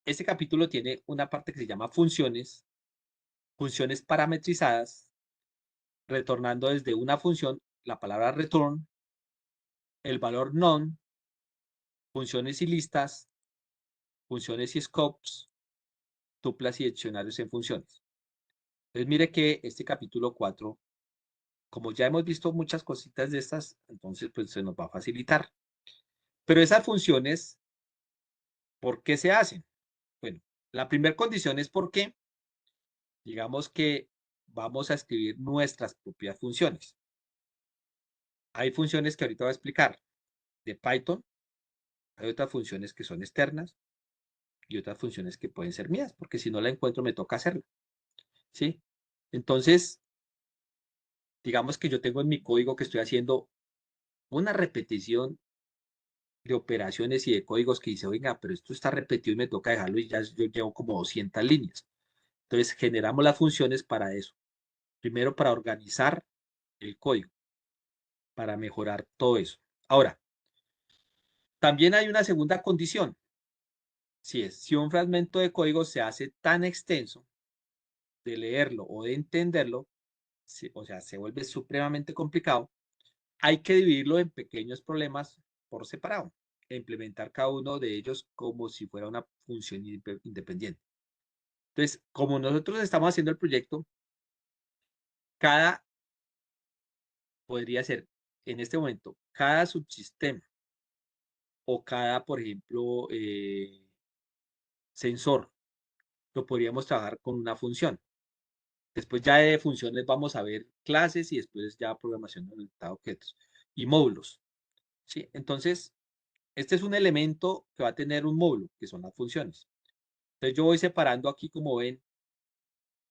S1: este capítulo tiene una parte que se llama funciones, funciones parametrizadas, retornando desde una función la palabra return, el valor none, funciones y listas, funciones y scopes, tuplas y diccionarios en funciones. Entonces, mire que este capítulo 4, como ya hemos visto muchas cositas de estas, entonces pues se nos va a facilitar. Pero esas funciones, ¿por qué se hacen? Bueno, la primera condición es porque, digamos que vamos a escribir nuestras propias funciones. Hay funciones que ahorita voy a explicar de Python, hay otras funciones que son externas y otras funciones que pueden ser mías, porque si no la encuentro me toca hacerla, ¿sí? Entonces, digamos que yo tengo en mi código que estoy haciendo una repetición de operaciones y de códigos que dice, oiga, pero esto está repetido y me toca dejarlo y ya yo llevo como 200 líneas. Entonces, generamos las funciones para eso. Primero, para organizar el código, para mejorar todo eso. Ahora, también hay una segunda condición. Si un fragmento de código se hace tan extenso de leerlo o de entenderlo, o sea, se vuelve supremamente complicado, hay que dividirlo en pequeños problemas por separado e implementar cada uno de ellos como si fuera una función independiente. Entonces, como nosotros estamos haciendo el proyecto, podría ser, en este momento, cada subsistema o cada, por ejemplo, sensor, lo podríamos trabajar con una función. Después ya de funciones vamos a ver clases y después ya programación orientada a objetos y módulos. ¿Sí? Entonces, este es un elemento que va a tener un módulo, que son las funciones. Entonces yo voy separando aquí, como ven,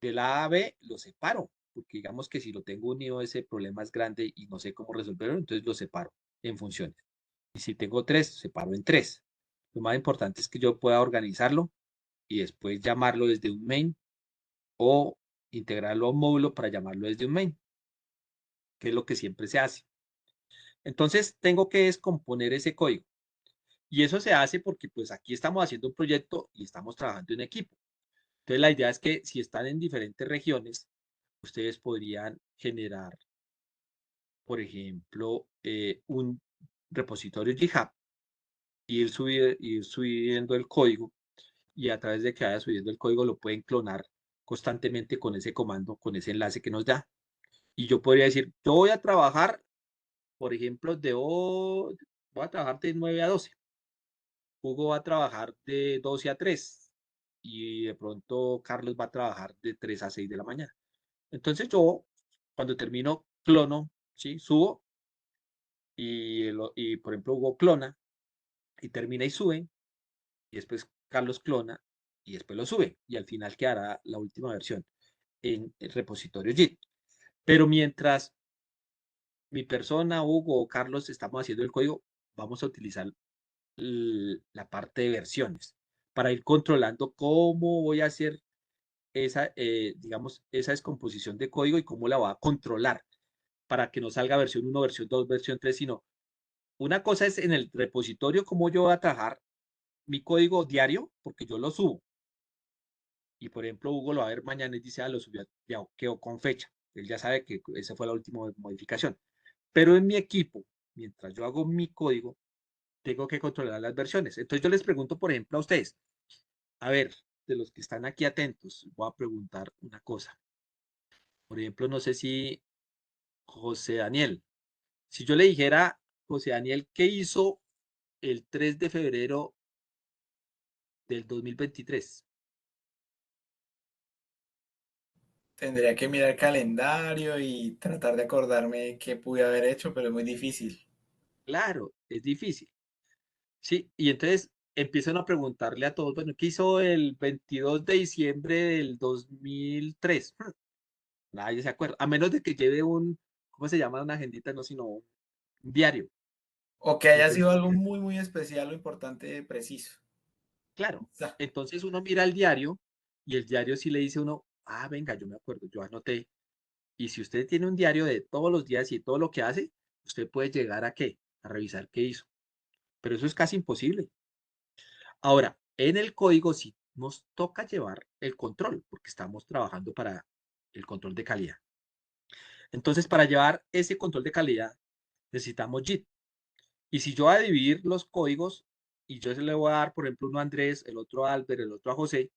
S1: del A a B, lo separo, porque digamos que si lo tengo unido, ese problema es grande y no sé cómo resolverlo, entonces lo separo en funciones. Y si tengo 3, separo en 3. Lo más importante es que yo pueda organizarlo y después llamarlo desde un main o integrarlo a un módulo para llamarlo desde un main, que es lo que siempre se hace. Entonces tengo que descomponer ese código. Y eso se hace porque pues aquí estamos haciendo un proyecto y estamos trabajando en equipo. Entonces la idea es que si están en diferentes regiones, ustedes podrían generar, por ejemplo, un repositorio GitHub, ir subiendo el código y a través de que vaya subiendo el código lo pueden clonar constantemente con ese comando, con ese enlace que nos da. Y yo podría decir, yo voy a trabajar, por ejemplo, voy a trabajar de 9 a 12. Hugo va a trabajar de 12 a 3 y de pronto Carlos va a trabajar de 3 a 6 de la mañana. Entonces yo, cuando termino, clono, ¿sí? Subo y por ejemplo, Hugo clona y termina y sube, y después Carlos clona y después lo sube, y al final quedará la última versión en el repositorio JIT. Pero mientras mi persona, Hugo o Carlos estamos haciendo el código, vamos a utilizar la parte de versiones para ir controlando cómo voy a hacer esa, digamos, esa descomposición de código y cómo la va a controlar para que no salga versión 1, versión 2, versión 3, sino una cosa es en el repositorio cómo yo voy a trabajar mi código diario, porque yo lo subo. Y por ejemplo, Hugo lo va a ver mañana y dice, ah, lo subió, ya quedó con fecha. Él ya sabe que esa fue la última modificación. Pero en mi equipo, mientras yo hago mi código, tengo que controlar las versiones. Entonces yo les pregunto, por ejemplo, a ustedes, a ver, de los que están aquí atentos, voy a preguntar una cosa. Por ejemplo, no sé si José Daniel, si yo le dijera, José Daniel, ¿qué hizo el 3 de febrero del 2023?
S3: Tendría que mirar el calendario y tratar de acordarme qué pude haber hecho, pero es muy difícil.
S1: Claro, es difícil. Sí, y entonces empiezan a preguntarle a todos, bueno, ¿qué hizo el 22 de diciembre del 2003? Nadie se acuerda, a menos de que lleve un, ¿cómo se llama? Una agendita, no, sino un diario.
S3: O que
S1: Y
S3: haya sido
S1: entonces,
S3: algo muy, muy especial o importante, preciso.
S1: claro,
S3: Ya.
S1: entonces uno mira el diario y el diario sí le dice a uno, ah, venga, yo me acuerdo, yo anoté. Y si usted tiene un diario de todos los días y todo lo que hace, usted puede llegar a qué, a revisar qué hizo. Pero eso es casi imposible. Ahora, en el código sí nos toca llevar el control, porque estamos trabajando para el control de calidad. Entonces, para llevar ese control de calidad, necesitamos JIT. Y si yo voy a dividir los códigos y yo se le voy a dar, por ejemplo, uno a Andrés, el otro a Albert, el otro a José,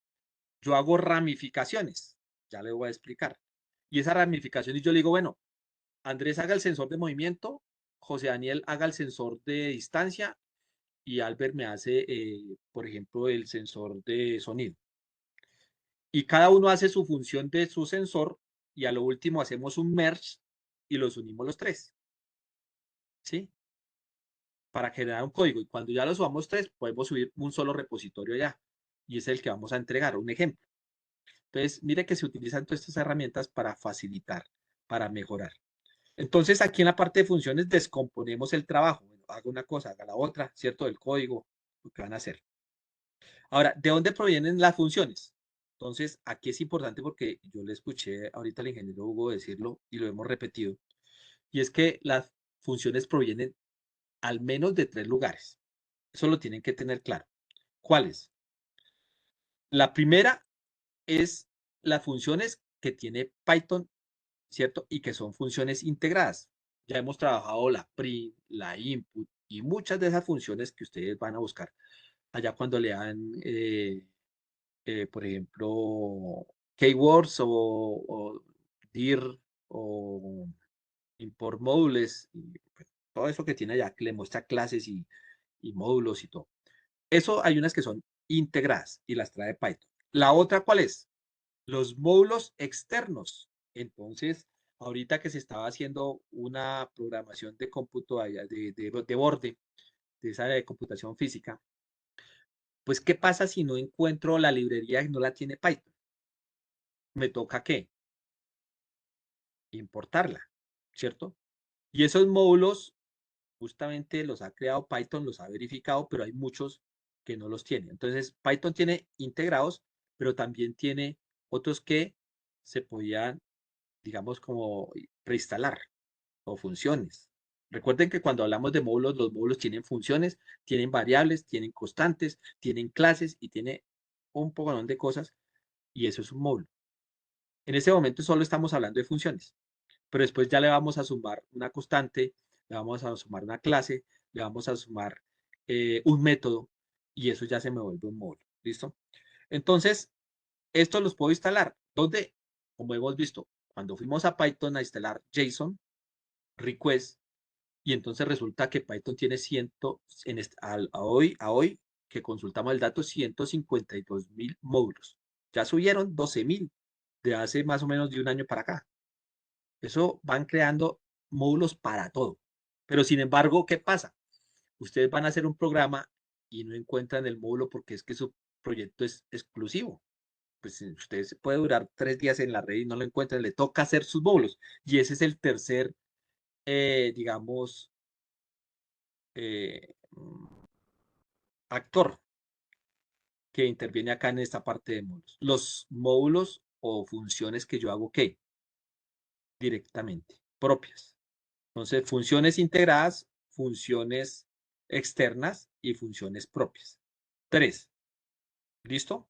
S1: yo hago ramificaciones. Ya le voy a explicar. Y esa ramificación, y yo le digo, bueno, Andrés haga el sensor de movimiento, José Daniel haga el sensor de distancia y Albert me hace, por ejemplo, el sensor de sonido. Y cada uno hace su función de su sensor y a lo último hacemos un merge y los unimos los tres, ¿sí? Para generar un código. Y cuando ya lo subamos tres, podemos subir un solo repositorio ya. Y es el que vamos a entregar, un ejemplo. Entonces, mire que se utilizan todas estas herramientas para facilitar, para mejorar. Entonces, aquí en la parte de funciones descomponemos el trabajo. Bueno, haga una cosa, haga la otra, ¿cierto? Del código, lo que van a hacer. Ahora, ¿de dónde provienen las funciones? Entonces, aquí es importante porque yo le escuché ahorita al ingeniero Hugo decirlo y lo hemos repetido, y es que las funciones provienen al menos de tres lugares. Eso lo tienen que tener claro. ¿Cuáles? La primera es las funciones que tiene Python, ¿cierto? Y que son funciones integradas. Ya hemos trabajado la print, la input y muchas de esas funciones que ustedes van a buscar allá cuando lean por ejemplo, keywords o dir o import módulos, y, pues, todo eso que tiene allá, que le muestra clases y módulos y todo. Eso hay unas que son integradas y las trae Python. La otra, ¿cuál es? Los módulos externos. Entonces, ahorita que se estaba haciendo una programación de cómputo de borde, de esa de computación física, pues, ¿qué pasa si no encuentro la librería y no la tiene Python? Me toca ¿qué? Importarla, ¿cierto? Y esos módulos justamente los ha creado Python, los ha verificado, pero hay muchos que no los tiene. Entonces, Python tiene integrados, pero también tiene otros que se podían, digamos, como preinstalar o funciones. Recuerden que cuando hablamos de módulos, los módulos tienen funciones, tienen variables, tienen constantes, tienen clases y tiene un poco de cosas, y eso es un módulo. En este momento solo estamos hablando de funciones, pero después ya le vamos a sumar una constante, le vamos a sumar una clase, le vamos a sumar un método y eso ya se me vuelve un módulo. ¿Listo? Entonces, esto los puedo instalar. ¿Dónde? Como hemos visto, cuando fuimos a Python a instalar JSON, request, y entonces resulta que Python tiene a hoy que consultamos el dato, 152.000 módulos. Ya subieron 12.000 de hace más o menos de un año para acá. Eso van creando módulos para todo. Pero sin embargo, ¿qué pasa? Ustedes van a hacer un programa y no encuentran el módulo porque es que su proyecto es exclusivo. Pues usted puede durar 3 días en la red y no lo encuentran, le toca hacer sus módulos. Y ese es el tercer, digamos, actor que interviene acá en esta parte de módulos. Los módulos o funciones que yo hago, ¿qué? Directamente, propias. Entonces, funciones integradas, funciones externas y funciones propias. 3. ¿Listo?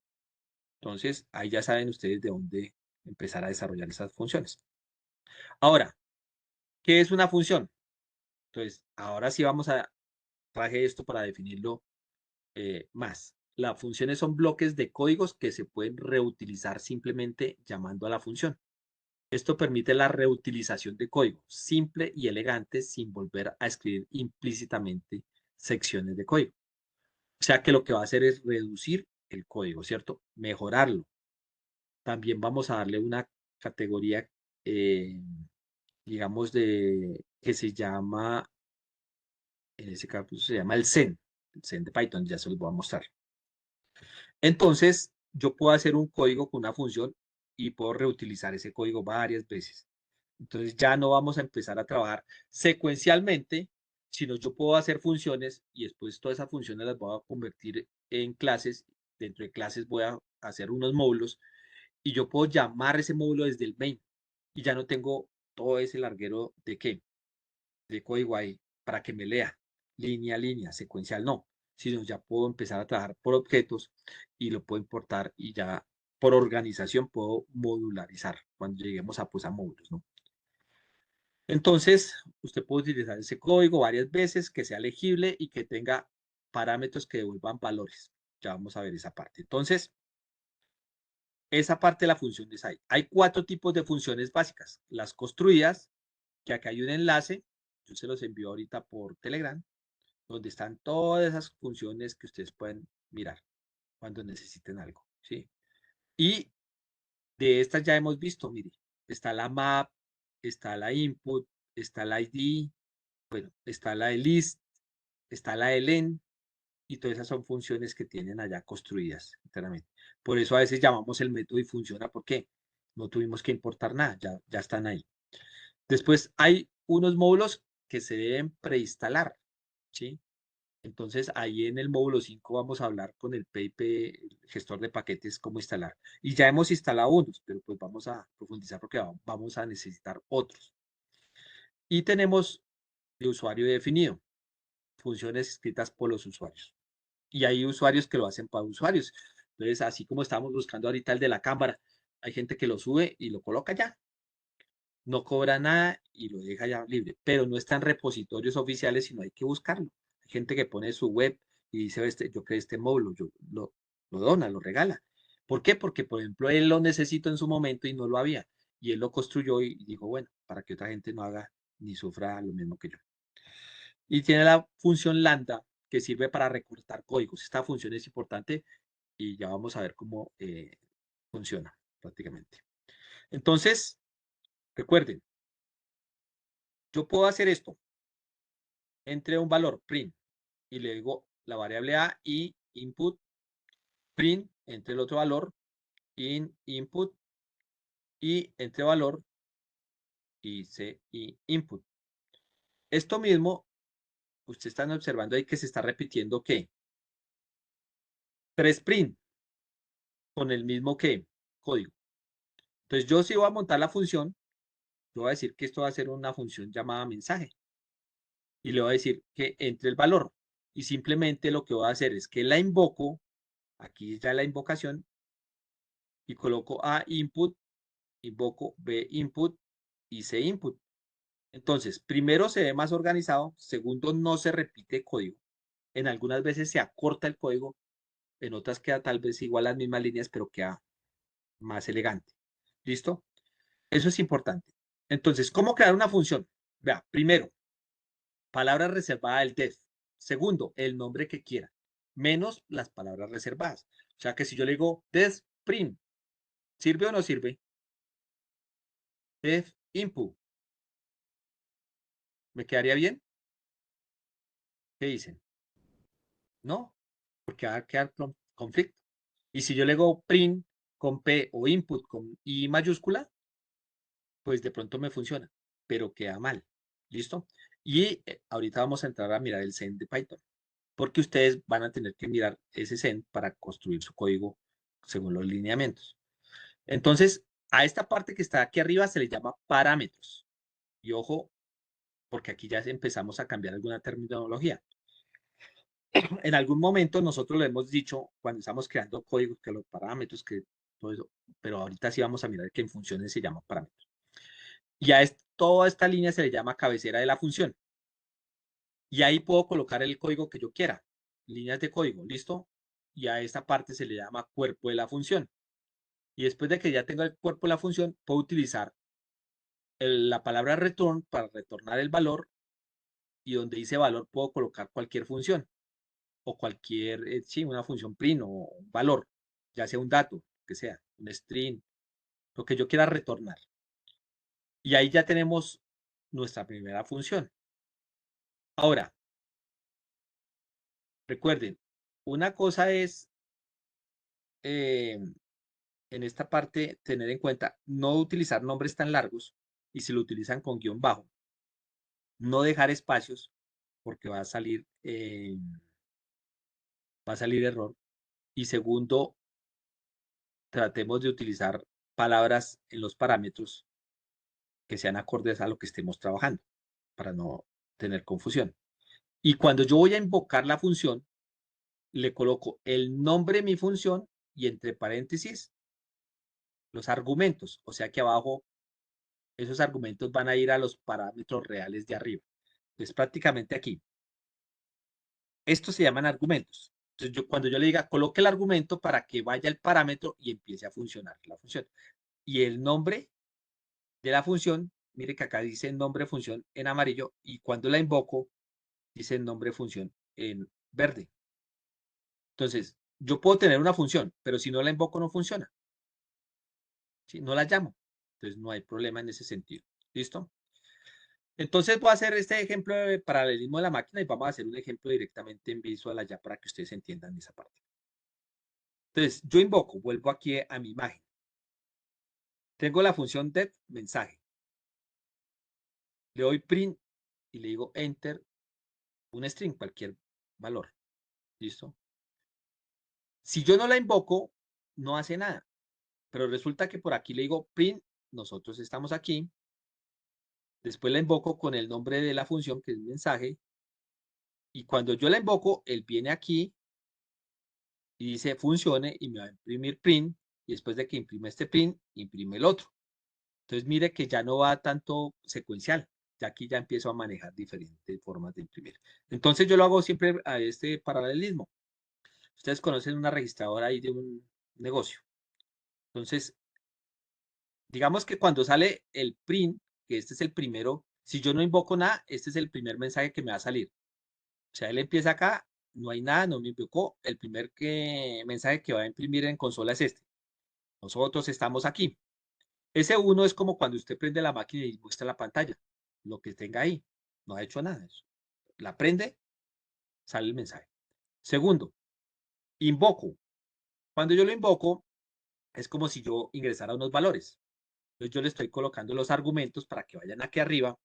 S1: Entonces, ahí ya saben ustedes de dónde empezar a desarrollar esas funciones. Ahora, ¿qué es una función? Entonces, ahora sí traje esto para definirlo más. Las funciones son bloques de códigos que se pueden reutilizar simplemente llamando a la función. Esto permite la reutilización de código simple y elegante sin volver a escribir implícitamente secciones de código. O sea que lo que va a hacer es reducir el código, ¿cierto? Mejorarlo. También vamos a darle una categoría, digamos, que se llama, en ese caso se llama el Zen de Python, ya se los voy a mostrar. Entonces, yo puedo hacer un código con una función y puedo reutilizar ese código varias veces. Entonces, ya no vamos a empezar a trabajar secuencialmente, sino yo puedo hacer funciones y después todas esas funciones las voy a convertir en clases. Dentro de clases voy a hacer unos módulos y yo puedo llamar ese módulo desde el main y ya no tengo todo ese larguero de qué, de código ahí para que me lea línea a línea, secuencial no, sino ya puedo empezar a trabajar por objetos y lo puedo importar y ya por organización puedo modularizar cuando lleguemos a, pues, a módulos, ¿no? Entonces, usted puede utilizar ese código varias veces, que sea legible y que tenga parámetros que devuelvan valores. Ya vamos a ver esa parte. Entonces, esa parte de la función es ahí. Hay 4 tipos de funciones básicas. Las construidas, que acá hay un enlace, yo se los envío ahorita por Telegram, donde están todas esas funciones que ustedes pueden mirar cuando necesiten algo, ¿sí? Y de estas ya hemos visto, mire, está la map, está la input, está la ID, bueno, está la de list, está la de len, y todas esas son funciones que tienen allá construidas internamente. Por eso a veces llamamos el método y funciona porque no tuvimos que importar nada, ya están ahí. Después hay unos módulos que se deben preinstalar, ¿sí? Entonces ahí en el módulo 5 vamos a hablar con el PIP, el gestor de paquetes, cómo instalar. Y ya hemos instalado unos, pero pues vamos a profundizar porque vamos a necesitar otros. Y tenemos de usuario definido, funciones escritas por los usuarios. Y hay usuarios que lo hacen para usuarios. Entonces, así como estamos buscando ahorita el de la cámara, hay gente que lo sube y lo coloca ya. No cobra nada y lo deja ya libre, pero no está en repositorios oficiales, sino hay que buscarlo. Hay gente que pone su web y dice, yo creé este módulo, lo dona, lo regala. ¿Por qué? Porque, por ejemplo, él lo necesitó en su momento y no lo había. Y él lo construyó y dijo, bueno, para que otra gente no haga ni sufra lo mismo que yo. Y tiene la función lambda que sirve para recortar códigos. Esta función es importante y ya vamos a ver cómo funciona prácticamente. Entonces, recuerden, yo puedo hacer esto. Entre un valor print y le digo la variable a y input print entre el otro valor input y entre valor y c y input. Esto mismo, ustedes están observando ahí que se está repitiendo que 3 print con el mismo que código. Entonces yo si voy a montar la función, yo voy a decir que esto va a ser una función llamada mensaje y le voy a decir que entre el valor y simplemente lo que voy a hacer es que la invoco, aquí ya la invocación y coloco a input, invoco b input y c input. Entonces, primero se ve más organizado, segundo no se repite código. En algunas veces se acorta el código, en otras queda tal vez igual las mismas líneas, pero queda más elegante. ¿Listo? Eso es importante. Entonces, ¿cómo crear una función? Vea, primero, palabra reservada del def. Segundo, el nombre que quiera. menos las palabras reservadas. O sea que si yo le digo def print, ¿sirve o no sirve? Def input, ¿me quedaría bien? ¿Qué dicen? No, porque va a quedar conflicto. Y si yo le digo print con P o input con I mayúscula, pues de pronto me funciona, pero queda mal. ¿Listo? Y ahorita vamos a entrar a mirar el send de Python, porque ustedes van a tener que mirar ese send para construir su código según los lineamientos. Entonces, a esta parte que está aquí arriba se le llama parámetros. Y ojo, porque aquí ya empezamos a cambiar alguna terminología. En algún momento nosotros lo hemos dicho cuando estamos creando códigos, que los parámetros, que todo eso, pero ahorita sí vamos a mirar que en funciones se llama parámetros. Y a toda esta línea se le llama cabecera de la función. Y ahí puedo colocar el código que yo quiera, líneas de código, ¿listo? Y a esta parte se le llama cuerpo de la función. Y después de que ya tenga el cuerpo de la función, puedo utilizar la palabra return para retornar el valor, y donde dice valor puedo colocar cualquier función o cualquier, sí, una función print o un valor, ya sea un dato, que sea, un string, lo que yo quiera retornar. Y ahí ya tenemos nuestra primera función. Ahora, recuerden, una cosa es en esta parte tener en cuenta no utilizar nombres tan largos, y si lo utilizan con guión bajo, no dejar espacios porque va a salir error. Y segundo, tratemos de utilizar palabras en los parámetros que sean acordes a lo que estemos trabajando para no tener confusión. Y cuando yo voy a invocar la función, le coloco el nombre de mi función y entre paréntesis los argumentos. O sea que abajo esos argumentos van a ir a los parámetros reales de arriba. Entonces prácticamente aquí. Estos se llaman argumentos. Entonces cuando yo le diga coloque el argumento para que vaya el parámetro y empiece a funcionar la función. Y el nombre de la función, mire que acá dice nombre función en amarillo, y cuando la invoco dice nombre función en verde. Entonces, yo puedo tener una función, pero si no la invoco no funciona. ¿Sí? No la llamo. Entonces, no hay problema en ese sentido. ¿Listo? Entonces, voy a hacer este ejemplo de paralelismo de la máquina y vamos a hacer un ejemplo directamente en Visual allá para que ustedes entiendan esa parte. Entonces, yo invoco, vuelvo aquí a mi imagen. Tengo la función def mensaje. Le doy print y le digo enter un string, cualquier valor. ¿Listo? Si yo no la invoco, no hace nada. Pero resulta que por aquí le digo print, nosotros estamos aquí. Después la invoco con el nombre de la función, que es mensaje. Y cuando yo la invoco, él viene aquí y dice funcione y me va a imprimir print. Y después de que imprime este print, imprime el otro. Entonces mire que ya no va tanto secuencial. Ya aquí ya empiezo a manejar diferentes formas de imprimir. Entonces yo lo hago siempre a este paralelismo. Ustedes conocen una registradora ahí de un negocio. Entonces, digamos que cuando sale el print, que este es el primero, si yo no invoco nada, este es el primer mensaje que me va a salir. O sea, él empieza acá, no hay nada, no me invocó. El primer mensaje que va a imprimir en consola es este. Nosotros estamos aquí. Ese uno es como cuando usted prende la máquina y muestra la pantalla. Lo que tenga ahí. No ha hecho nada. La prende, sale el mensaje. Segundo, invoco. Cuando yo lo invoco, es como si yo ingresara unos valores. Entonces yo le estoy colocando los argumentos para que vayan aquí arriba.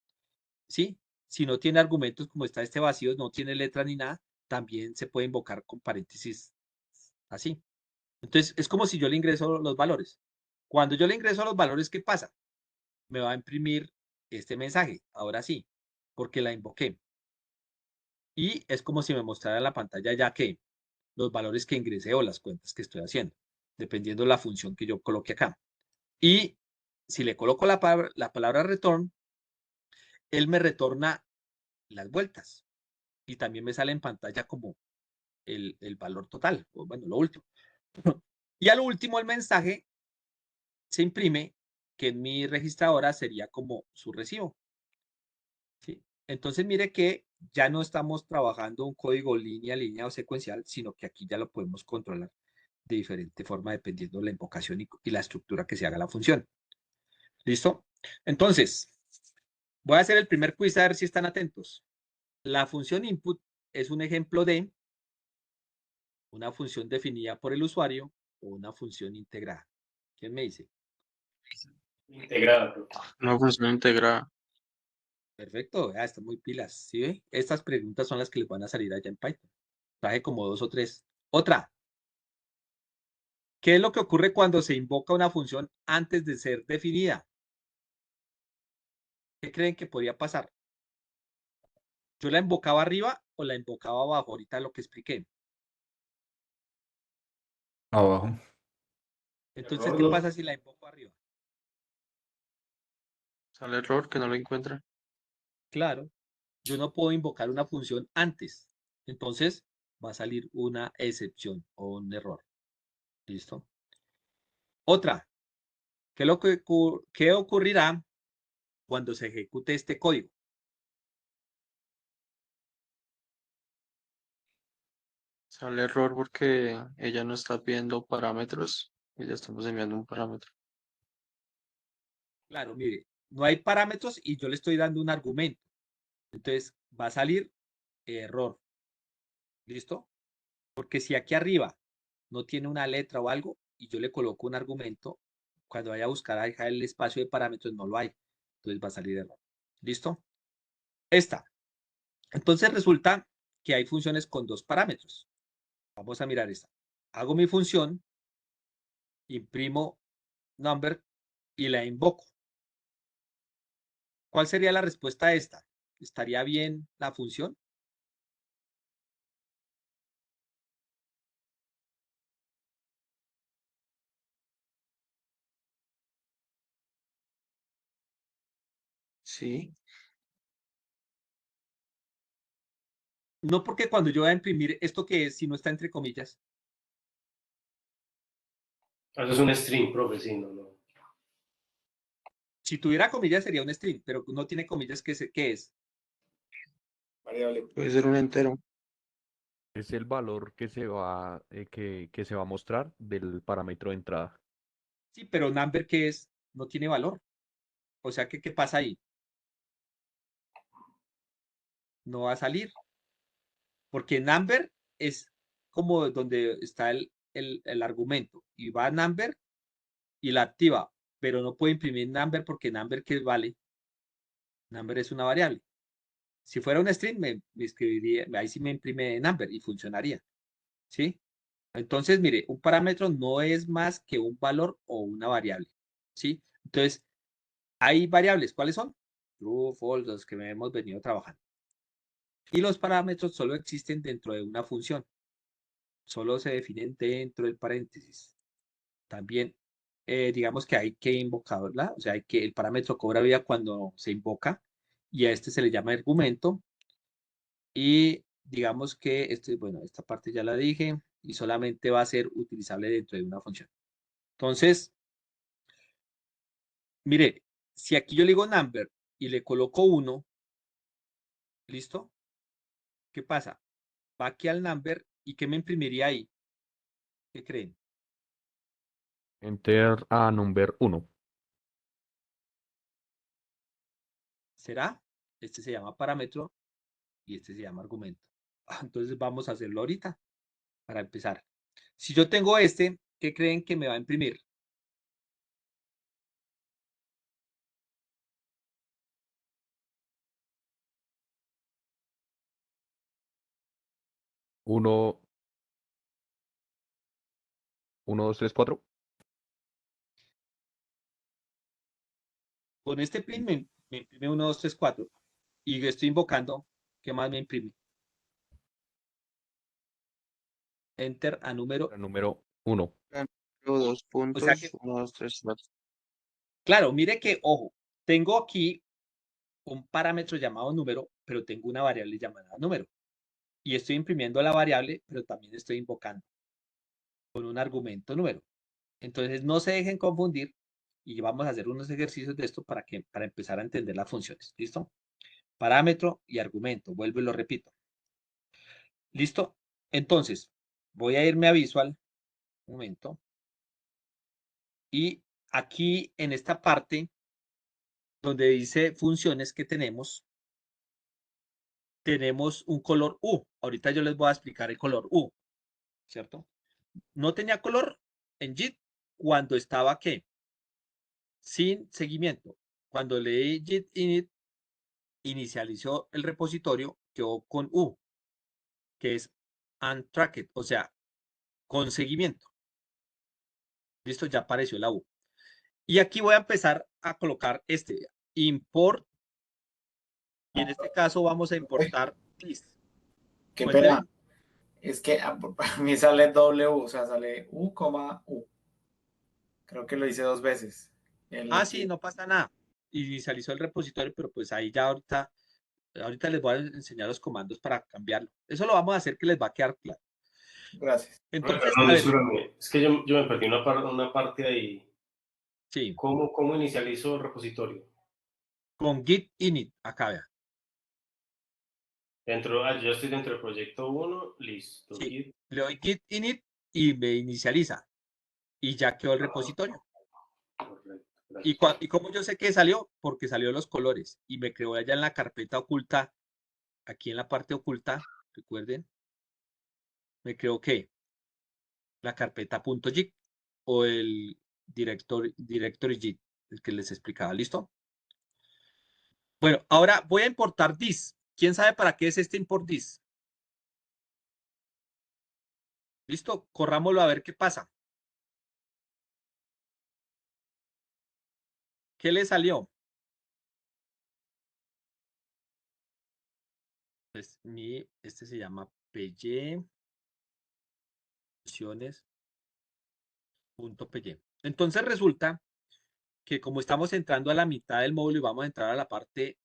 S1: ¿Sí? Si no tiene argumentos, como está este vacío, no tiene letra ni nada, también se puede invocar con paréntesis así. Entonces, es como si yo le ingreso los valores. Cuando yo le ingreso los valores, ¿qué pasa? Me va a imprimir este mensaje, ahora sí, porque la invoqué. Y es como si me mostrara en la pantalla ya que los valores que ingresé o las cuentas que estoy haciendo, dependiendo de la función que yo coloque acá. Y si le coloco la palabra return, él me retorna las vueltas. Y también me sale en pantalla como el valor total, o bueno, lo último. Y al último el mensaje se imprime, que en mi registradora sería como su recibo. ¿Sí? Entonces, mire que ya no estamos trabajando un código línea a línea o secuencial, sino que aquí ya lo podemos controlar de diferente forma dependiendo de la invocación y la estructura que se haga la función. ¿Listo? Entonces, voy a hacer el primer quiz a ver si están atentos. La función input es un ejemplo de una función definida por el usuario o una función integrada. ¿Quién me dice?
S2: Integrada, profe.
S4: Una función integrada.
S1: Perfecto, ya está muy pilas. ¿Sí ve? Estas preguntas son las que les van a salir allá en Python. Traje como 2 o 3. Otra. ¿Qué es lo que ocurre cuando se invoca una función antes de ser definida? ¿Qué creen que podría pasar? ¿Yo la invocaba arriba o la invocaba abajo? Ahorita lo que expliqué.
S5: Abajo.
S1: Entonces,
S2: Error,
S1: ¿qué
S2: ¿no?
S1: pasa si la invoco arriba?
S4: Sale error que no lo encuentra.
S1: Claro, yo no puedo invocar una función antes. Entonces, va a salir una excepción o un error. ¿Listo? Otra. ¿Qué ocurrirá cuando se ejecute este código?
S4: Sale error porque ella no está pidiendo parámetros y le estamos enviando un parámetro.
S1: Claro, mire, no hay parámetros y yo le estoy dando un argumento. Entonces, va a salir error. ¿Listo? Porque si aquí arriba no tiene una letra o algo y yo le coloco un argumento, cuando vaya a buscar a dejar el espacio de parámetros no lo hay. Entonces va a salir error. ¿Listo? Esta. Entonces resulta que hay funciones con 2 parámetros. Vamos a mirar esta. Hago mi función, imprimo number y la invoco. ¿Cuál sería la respuesta a esta? ¿Estaría bien la función?
S4: Sí,
S1: No, porque cuando yo voy a imprimir esto que es, si no está entre comillas,
S2: Eso es un string, profe, sí, no, no.
S1: si tuviera comillas sería un string, pero no tiene comillas, ¿qué es?
S3: Variable.
S4: puede ser un entero.
S5: Es el valor que se va a mostrar del parámetro de entrada.
S1: Sí, pero number, ¿qué es? No tiene valor. O sea, ¿qué pasa ahí? No va a salir, porque number es como donde está el argumento, y va a number y la activa, pero no puede imprimir number porque number, ¿qué vale? Number es una variable. Si fuera un string, me escribiría, ahí sí me imprime number y funcionaría, ¿sí? Entonces, mire, un parámetro no es más que un valor o una variable, ¿sí? Entonces, hay variables, ¿cuáles son? True, false, los que hemos venido trabajando. Y los parámetros solo existen dentro de una función, solo se definen dentro del paréntesis. También, digamos que hay que invocarla, o sea, el parámetro cobra vida cuando se invoca y a este se le llama argumento. Y digamos que bueno, esta parte ya la dije y solamente va a ser utilizable dentro de una función. Entonces, mire, si aquí yo le digo number y le coloco 1, ¿listo? ¿Qué pasa? Va aquí al number y ¿qué me imprimiría ahí? ¿Qué creen?
S5: Enter a number 1.
S1: ¿Será? Este se llama parámetro y este se llama argumento. Entonces vamos a hacerlo ahorita para empezar. Si yo tengo este, ¿qué creen que me va a imprimir?
S5: Uno, 1, 2, 3, 4.
S1: Con este print me imprime 1, 2, 3, 4 y estoy invocando, ¿qué más me imprime? Enter a número.
S5: Número 1.
S4: Dos
S1: O sea
S4: puntos,
S1: que,
S4: 1, 2, 3, 4.
S1: claro, mire que, ojo, tengo aquí un parámetro llamado número, pero tengo una variable llamada número. Y estoy imprimiendo la variable, pero también estoy invocando con un argumento número. Entonces, no se dejen confundir y vamos a hacer unos ejercicios de esto para empezar a entender las funciones. ¿Listo? parámetro y argumento. Vuelvo y lo repito. ¿Listo? Entonces, voy a irme a Visual. Un momento. Y aquí en esta parte donde dice funciones que tenemos un color U. Ahorita yo les voy a explicar el color U, ¿cierto? No tenía color en JIT cuando estaba, ¿qué? Sin seguimiento. Cuando leí JIT init, inicializó el repositorio, quedó con U, que es untracked, o sea, con seguimiento. Listo, ya apareció la U. Y aquí voy a empezar a colocar import, y en este caso vamos a importar this.
S3: Qué
S1: Cuénteme.
S3: pena. Es que a mí sale W, o sea, sale U, U. Creo que lo hice 2 veces.
S1: Sí, no pasa nada. Inicializó el repositorio, pero pues ahí ya ahorita les voy a enseñar los comandos para cambiarlo. Eso lo vamos a hacer que les va a quedar claro.
S3: Gracias.
S1: Entonces,
S2: No,
S1: a ver,
S2: espérame, es que yo me perdí una parte ahí.
S1: sí,
S2: ¿Cómo inicializo el repositorio?
S1: con git init, acá vea.
S2: Yo estoy dentro del proyecto 1, listo.
S1: Sí,
S2: Git.
S1: le doy git init y me inicializa. Y ya quedó el repositorio.
S2: Correcto,
S1: ¿Y,
S2: gracias.
S1: y cómo yo sé que salió? Porque salió los colores y me creó allá en la carpeta oculta, aquí en la parte oculta, recuerden, me creó que la carpeta .git o el directory git, el que les explicaba, ¿listo? Bueno, ahora voy a importar this. ¿Quién sabe para qué es este import this? ¿Listo? Corrámoslo a ver qué pasa. ¿Qué le salió? Pues este se llama py funciones.py. Entonces resulta que como estamos entrando a la mitad del módulo y vamos a entrar a la parte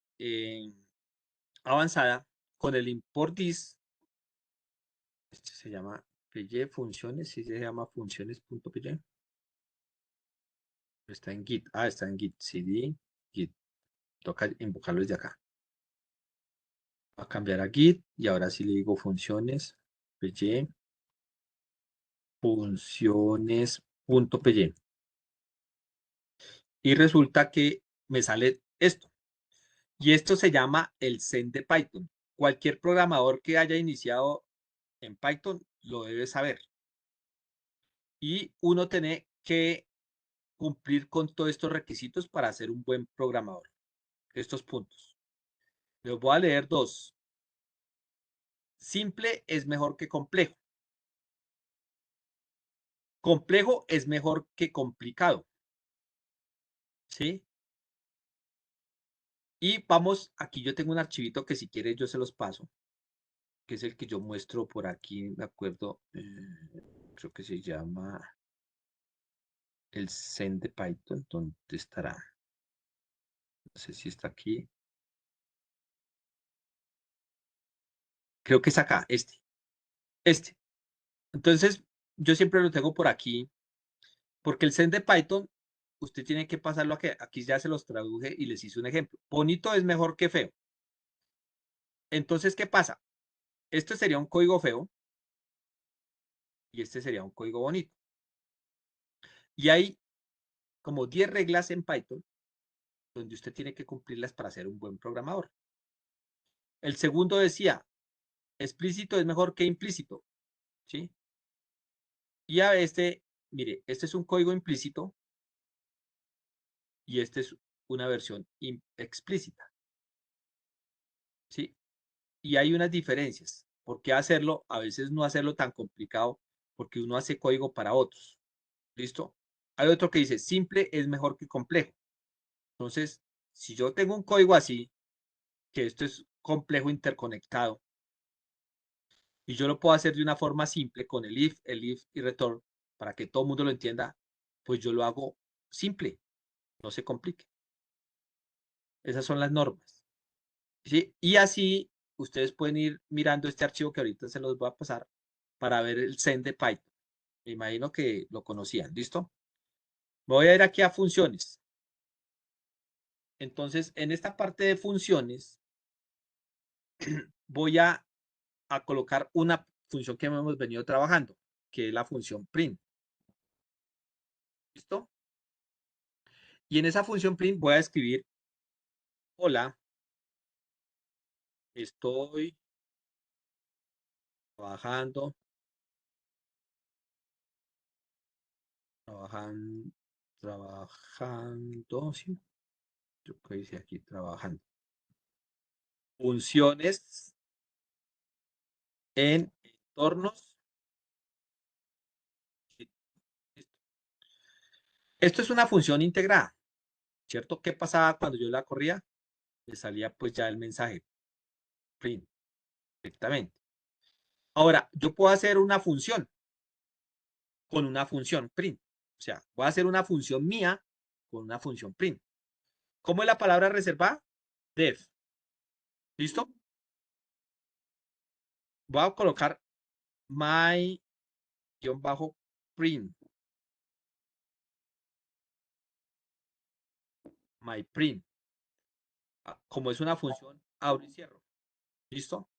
S1: avanzada, con el import this, este se llama py funciones, sí se llama funciones.py. Está en git, está en git, cd, git. Toca invocarlo desde acá. Va a cambiar a git y ahora sí le digo funciones, py, funciones.py. Y resulta que me sale esto. Y esto se llama el zen de Python. Cualquier programador que haya iniciado en Python lo debe saber. Y uno tiene que cumplir con todos estos requisitos para ser un buen programador. Estos puntos. Les voy a leer dos. Simple es mejor que complejo. Complejo es mejor que complicado. ¿Sí? Y vamos, aquí yo tengo un archivito que si quieres yo se los paso, que es el que yo muestro por aquí, de acuerdo, creo que se llama el zen de Python. ¿Dónde estará? No sé si está aquí. Creo que es acá, este. Entonces, yo siempre lo tengo por aquí, porque el zen de Python, usted tiene que pasarlo aquí ya se los traduje y les hice un ejemplo. Bonito es mejor que feo. Entonces, ¿qué pasa? Este sería un código feo y este sería un código bonito. Y hay como 10 reglas en Python donde usted tiene que cumplirlas para ser un buen programador. El segundo decía, explícito es mejor que implícito, ¿sí? Y a mire, este es un código implícito y este es una versión explícita, ¿sí? Y hay unas diferencias. ¿Por qué hacerlo? A veces no hacerlo tan complicado porque uno hace código para otros. ¿Listo? Hay otro que dice, simple es mejor que complejo. Entonces, si yo tengo un código así, que esto es complejo interconectado, y yo lo puedo hacer de una forma simple con el if y return, para que todo el mundo lo entienda, pues yo lo hago simple, no se complique. Esas son las normas. ¿Sí? Y así ustedes pueden ir mirando este archivo que ahorita se los voy a pasar para ver el zen de Python. Me imagino que lo conocían, ¿listo? Me voy a ir aquí a funciones. Entonces, en esta parte de funciones, voy a colocar una función que hemos venido trabajando, que es la función print. ¿Listo? Y en esa función print voy a escribir, hola, estoy trabajando, sí, yo que dice aquí, trabajando. Funciones en entornos. Esto es una función integrada, ¿cierto? ¿Qué pasaba cuando yo la corría? Me salía pues ya el mensaje print directamente. Ahora, yo puedo hacer una función con una función print. O sea, voy a hacer una función mía con una función print. ¿Cómo es la palabra reservada? Def. ¿Listo? Voy a colocar my-print. My-print. Como es una función, abro y cierro. ¿Listo?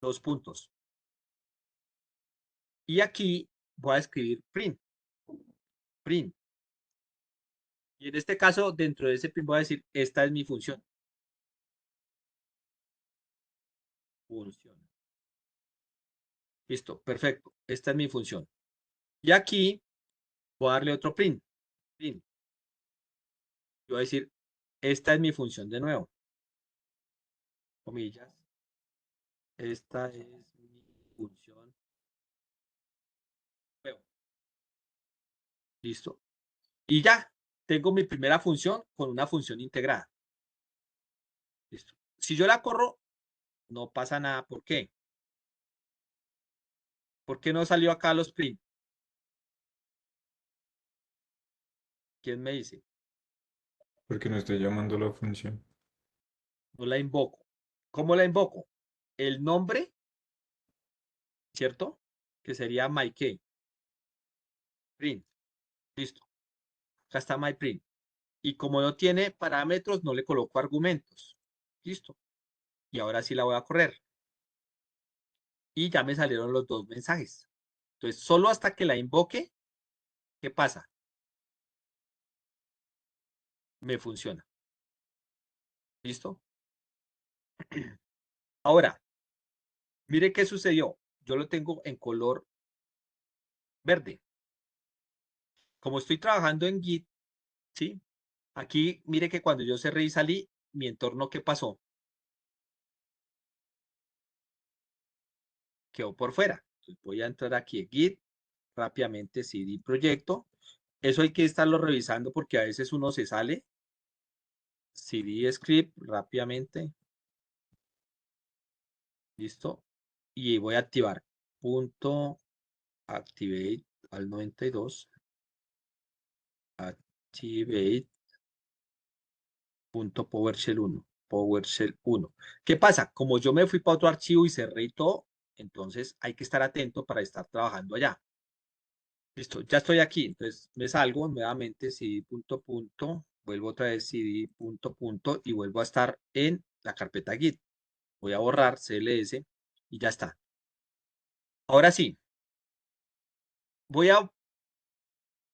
S1: 2 puntos. Y aquí voy a escribir print. Print. Y en este caso, dentro de ese print voy a decir, esta es mi función. Función. Listo, perfecto. Esta es mi función. Y aquí voy a darle otro print. Print. Yo voy a decir, esta es mi función de nuevo. Comillas. Esta es mi función. Nuevo. Listo. Y ya, tengo mi primera función con una función integrada. Listo. Si yo la corro, no pasa nada. ¿Por qué? ¿Por qué no salió acá los print? ¿Quién me dice?
S6: Porque no estoy llamando la función.
S1: No la invoco. ¿Cómo la invoco? El nombre, ¿cierto? Que sería myKey. Print. Listo. Acá está myPrint. Y como no tiene parámetros, no le coloco argumentos. Listo. Y ahora sí la voy a correr. Y ya me salieron los 2 mensajes. Entonces, solo hasta que la invoque, ¿qué pasa? Me funciona. ¿Listo? Ahora, mire qué sucedió. Yo lo tengo en color verde. Como estoy trabajando en Git, ¿sí? Aquí, mire que cuando yo cerré y salí, mi entorno, ¿qué pasó? Quedó por fuera. Entonces voy a entrar aquí en Git, rápidamente CD proyecto. Eso hay que estarlo revisando porque a veces uno se sale. CD script rápidamente. Listo. Y voy a activar punto activate al 92. Activate punto PowerShell 1. PowerShell 1. ¿Qué pasa? Como yo me fui para otro archivo y cerré y todo, entonces hay que estar atento para estar trabajando allá. Listo, ya estoy aquí. Entonces me salgo nuevamente cd punto punto, vuelvo otra vez cd punto punto y vuelvo a estar en la carpeta Git. Voy a borrar CLS y ya está. Ahora sí, voy a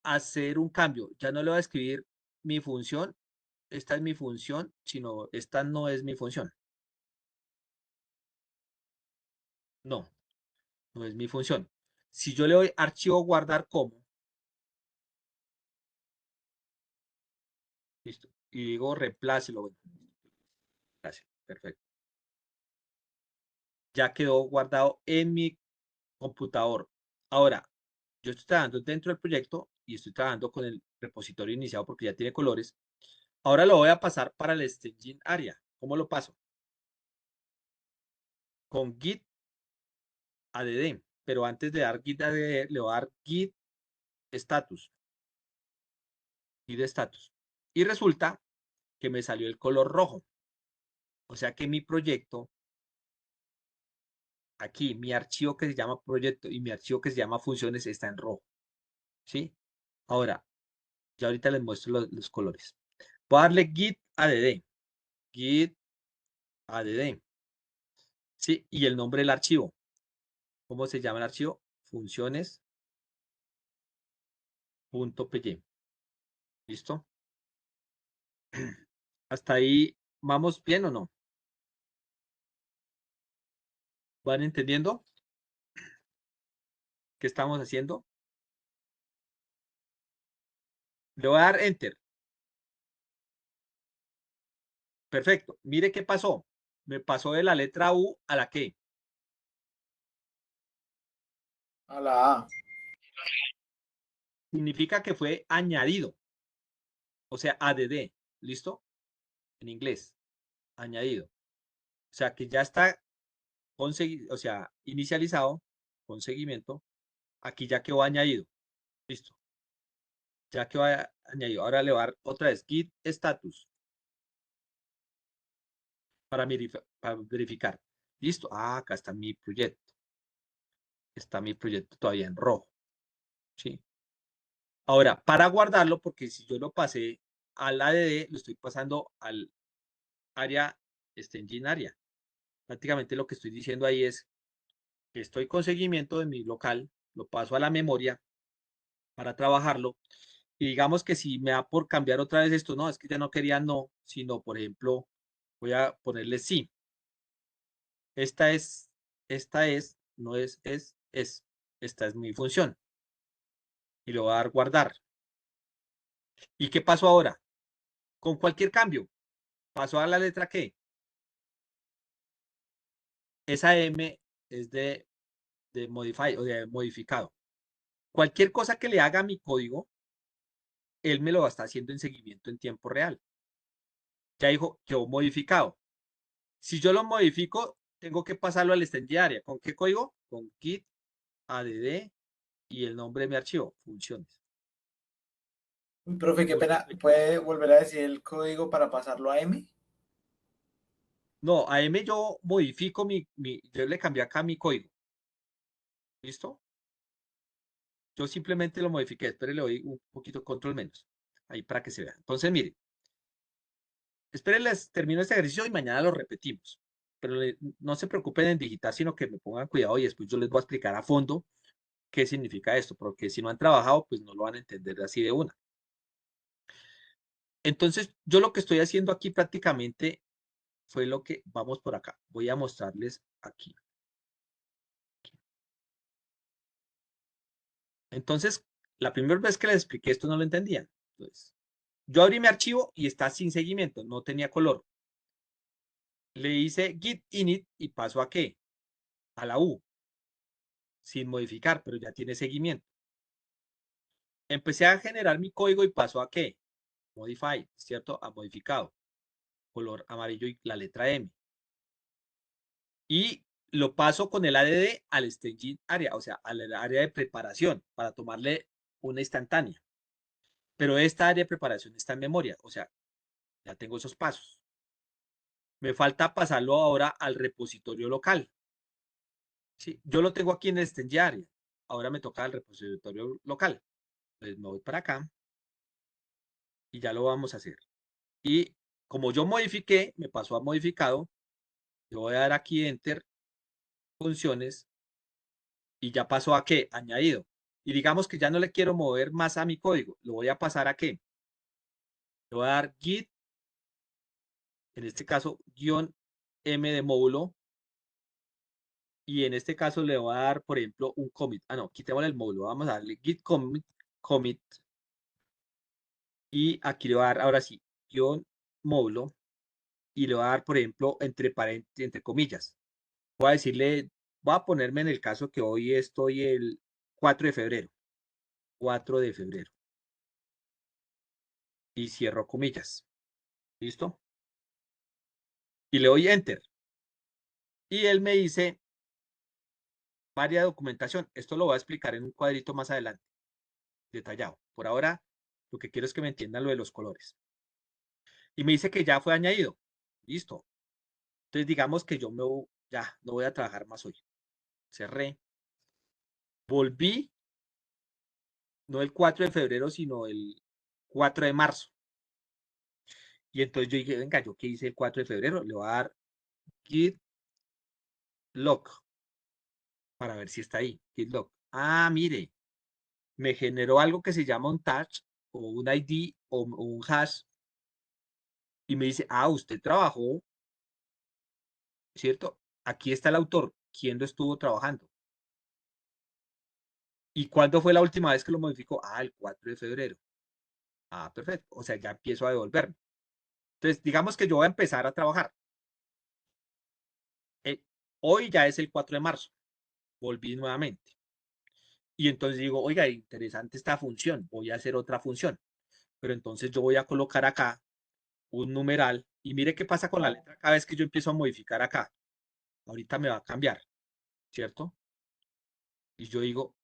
S1: hacer un cambio. Ya no le voy a escribir mi función. Esta es mi función, sino esta no es mi función. No, no es mi función. Si yo le doy archivo guardar como, listo, y digo reemplácelo, bueno, gracias, perfecto. Ya quedó guardado en mi computador. Ahora, yo estoy trabajando dentro del proyecto y estoy trabajando con el repositorio iniciado porque ya tiene colores. Ahora lo voy a pasar para el staging area. ¿Cómo lo paso? Con git add, pero antes de dar git add, le voy a dar git status. Git status. Y resulta que me salió el color rojo. O sea que mi proyecto, aquí, mi archivo que se llama proyecto y mi archivo que se llama funciones está en rojo. ¿Sí? Ahora, ya ahorita les muestro los colores. Voy a darle git add. Git add. ¿sí? Y el nombre del archivo. ¿Cómo se llama el archivo? Funciones.py. ¿Listo? ¿Hasta ahí vamos bien o no? ¿Van entendiendo qué estamos haciendo? Le voy a dar Enter. Perfecto. Mire qué pasó. Me pasó de la letra U a la ¿qué?
S3: A la A.
S1: Significa que fue añadido. O sea, add. ¿Listo? En inglés. Añadido. O sea, que ya está o sea, inicializado con seguimiento. Aquí ya quedó añadido. Listo. Ya quedó añadido. Ahora le voy a dar otra vez git status para verificar. Listo. Ah, acá está mi proyecto. Está mi proyecto todavía en rojo. ¿Sí? Ahora, para guardarlo, porque si yo lo pasé al add, lo estoy pasando al área staging area. Prácticamente lo que estoy diciendo ahí es que estoy con seguimiento de mi local, lo paso a la memoria para trabajarlo. Y digamos que si me da por cambiar otra vez esto, no, es que ya no quería no, sino, por ejemplo, voy a ponerle sí. Esta es, no es. Esta es mi función. Y le voy a dar guardar. ¿Y qué pasó ahora? Con cualquier cambio, pasó a la letra ¿qué? Esa M es de modify o de modificado. Cualquier cosa que le haga a mi código, él me lo va a estar haciendo en seguimiento en tiempo real. Ya dijo, quedó modificado. Si yo lo modifico, tengo que pasarlo al staging area. ¿Con qué código? Con git add y el nombre de mi archivo, funciones.
S3: Uy, profe, qué pena.
S1: Entonces,
S3: ¿Puede volver a decir el código para pasarlo a M?
S1: no, a M yo modifico yo le cambié acá mi código. ¿Listo? Yo simplemente lo modifiqué. Espere, le doy un poquito control menos. Ahí para que se vea. Entonces, mire. Esperen, les termino este ejercicio y mañana lo repetimos. Pero no se preocupen en digitar, sino que me pongan cuidado y después yo les voy a explicar a fondo qué significa esto, porque si no han trabajado, pues no lo van a entender así de una. Entonces, yo lo que estoy haciendo aquí prácticamente fue lo que vamos por acá. Voy a mostrarles aquí. Entonces, la primera vez que les expliqué esto no lo entendían. Entonces, yo abrí mi archivo y está sin seguimiento, no tenía color. Le hice git init y paso a ¿qué? A la U, sin modificar, pero ya tiene seguimiento. Empecé a generar mi código y paso a ¿qué? Modify, ¿cierto? A modificado. Color amarillo y la letra M. Y lo paso con el add al staging area, o sea, al área de preparación para tomarle una instantánea. Pero esta área de preparación está en memoria, o sea, ya tengo esos pasos. Me falta pasarlo ahora al repositorio local. ¿Sí? Yo lo tengo aquí en el staging area. Ahora me toca al repositorio local. Entonces me voy para acá y ya lo vamos a hacer. Y como yo modifiqué, me pasó a modificado. Yo voy a dar aquí Enter, funciones, y ya pasó a ¿qué? Añadido. Y digamos que ya no le quiero mover más a mi código. Lo voy a pasar a ¿qué? Le voy a dar git, en este caso, guión M de módulo. Y en este caso le voy a dar, por ejemplo, un commit. Ah, no, quitémosle el módulo. Vamos a darle git commit. Y aquí le voy a dar, ahora sí, guión módulo. Y le voy a dar, por ejemplo, entre paréntesis, entre comillas. Voy a decirle, voy a ponerme en el caso que hoy estoy el 4 de febrero. 4 de febrero. Y cierro comillas. ¿Listo? Y le doy Enter. Y él me dice, varia documentación. Esto lo voy a explicar en un cuadrito más adelante, detallado. Por ahora, lo que quiero es que me entiendan lo de los colores. Y me dice que ya fue añadido. Listo. Entonces, digamos que yo ya no voy a trabajar más hoy. Cerré. Volví, no el 4 de febrero, sino el 4 de marzo. Y entonces yo dije, venga, ¿yo qué hice el 4 de febrero? Le voy a dar git lock para ver si está ahí, git log. Ah, mire, me generó algo que se llama un tag o un ID o un hash y me dice, ah, usted trabajó, ¿cierto? Aquí está el autor, ¿quién lo estuvo trabajando? ¿Y cuándo fue la última vez que lo modificó? Ah, el 4 de febrero. Ah, perfecto. O sea, ya empiezo a devolverme. Entonces, digamos que yo voy a empezar a trabajar. Hoy ya es el 4 de marzo. Volví nuevamente. Y entonces digo, oiga, interesante esta función. Voy a hacer otra función. Pero entonces yo voy a colocar acá un numeral. Y mire qué pasa con la letra cada vez que yo empiezo a modificar acá. Ahorita me va a cambiar, ¿cierto? Y yo digo,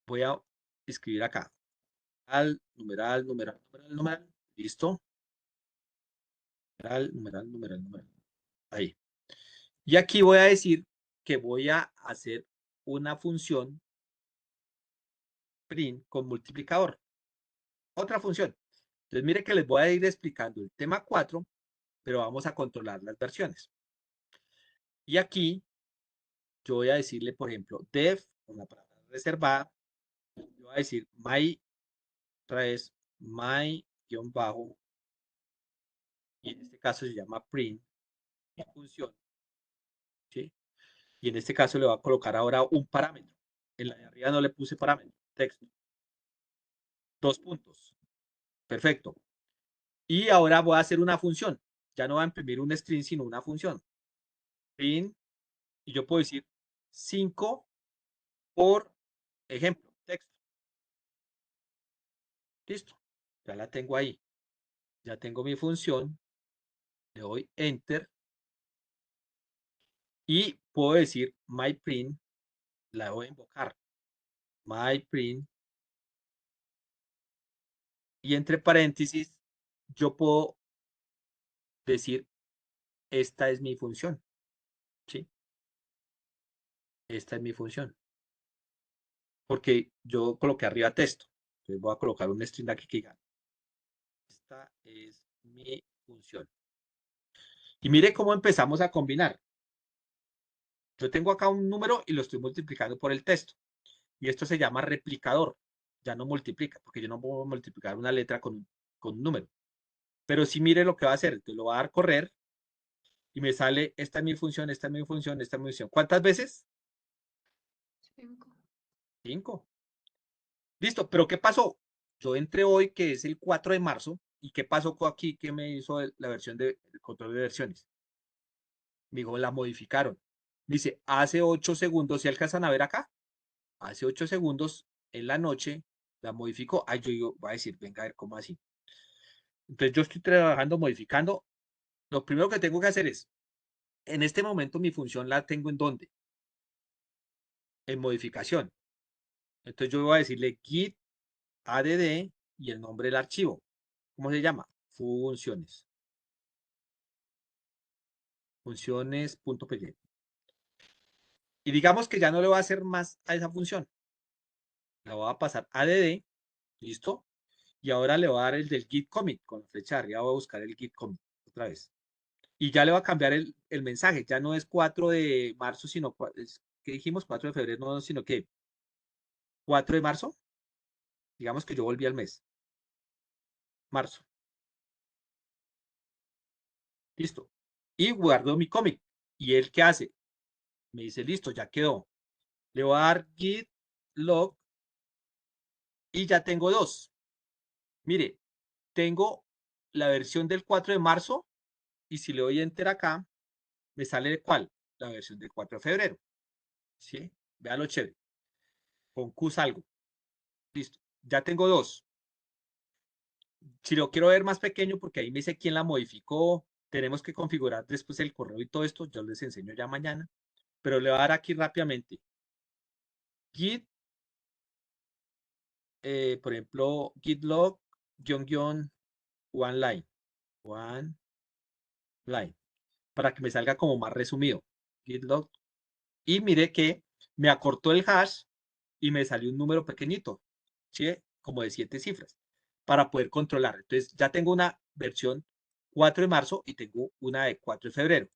S1: voy a escribir acá. Numeral, numeral, numeral, numeral. ¿Listo? Numeral, numeral, numeral, numeral. Ahí. Y aquí voy a decir que voy a hacer una función print con multiplicador. Otra función. Entonces, mire que les voy a ir explicando el tema 4, pero vamos a controlar las versiones. Y aquí yo voy a decirle, por ejemplo, def, con la palabra reservada, yo voy a decir my, otra vez, my, guión bajo, y en este caso se llama print, mi función, ¿sí? Y en este caso le voy a colocar ahora un parámetro. En la de arriba no le puse parámetro, texto. 2 puntos. Perfecto. Y ahora voy a hacer una función. Ya no voy a imprimir un string, sino una función. Print, y yo puedo decir 5 por ejemplo, texto. Listo. Ya la tengo ahí. Ya tengo mi función. Le doy enter. Y puedo decir myPrint. La voy a invocar. myPrint. Y entre paréntesis, yo puedo decir, esta es mi función. ¿Sí? Esta es mi función. Porque yo coloqué arriba texto. Entonces voy a colocar un string aquí que diga, esta es mi función. Y mire cómo empezamos a combinar. Yo tengo acá un número y lo estoy multiplicando por el texto. Y esto se llama replicador. Ya no multiplica, porque yo no puedo multiplicar una letra con un número. Pero sí mire lo que va a hacer. Entonces lo va a dar correr y me sale, esta es mi función, esta es mi función, esta es mi función. ¿Cuántas veces?
S7: 5.
S1: 5. Listo, pero ¿qué pasó? Yo entré hoy, que es el 4 de marzo, ¿y qué pasó aquí que me hizo la versión de control de versiones? Me dijo, la modificaron. Dice, hace 8 segundos, ¿se alcanzan a ver acá? Hace 8 segundos en la noche la modificó. Ay, yo digo, voy a decir, venga a ver cómo así. Entonces yo estoy trabajando, modificando. Lo primero que tengo que hacer es, en este momento mi función la tengo en ¿dónde? En modificación. Entonces yo voy a decirle git add y el nombre del archivo. ¿Cómo se llama? Funciones. Funciones.py. Y digamos que ya no le voy a hacer más a esa función. La voy a pasar a add, ¿listo? Y ahora le voy a dar el del git commit con la flecha de arriba. Voy a buscar el git commit otra vez. Y ya le va a cambiar el mensaje. Ya no es 4 de marzo, sino, ¿qué dijimos? 4 de febrero, no, sino que 4 de marzo. Digamos que yo volví al mes. Marzo. Listo. Y guardo mi cómic. ¿Y él qué hace? Me dice, listo, ya quedó. Le voy a dar git log y ya tengo 2. Mire, tengo la versión del 4 de marzo y si le doy enter acá, me sale ¿cuál? La versión del 4 de febrero. ¿Sí? Vea lo chévere. Con Q salgo. Listo. Ya tengo 2. Si lo quiero ver más pequeño, porque ahí me dice quién la modificó, tenemos que configurar después el correo y todo esto, yo les enseño ya mañana, pero le voy a dar aquí rápidamente. Git, por ejemplo, git log, one line, para que me salga como más resumido. Git log. Y mire que me acortó el hash y me salió un número pequeñito, ¿sí? Como de 7 cifras, para poder controlar. Entonces ya tengo una versión 4 de marzo y tengo una de 4 de febrero.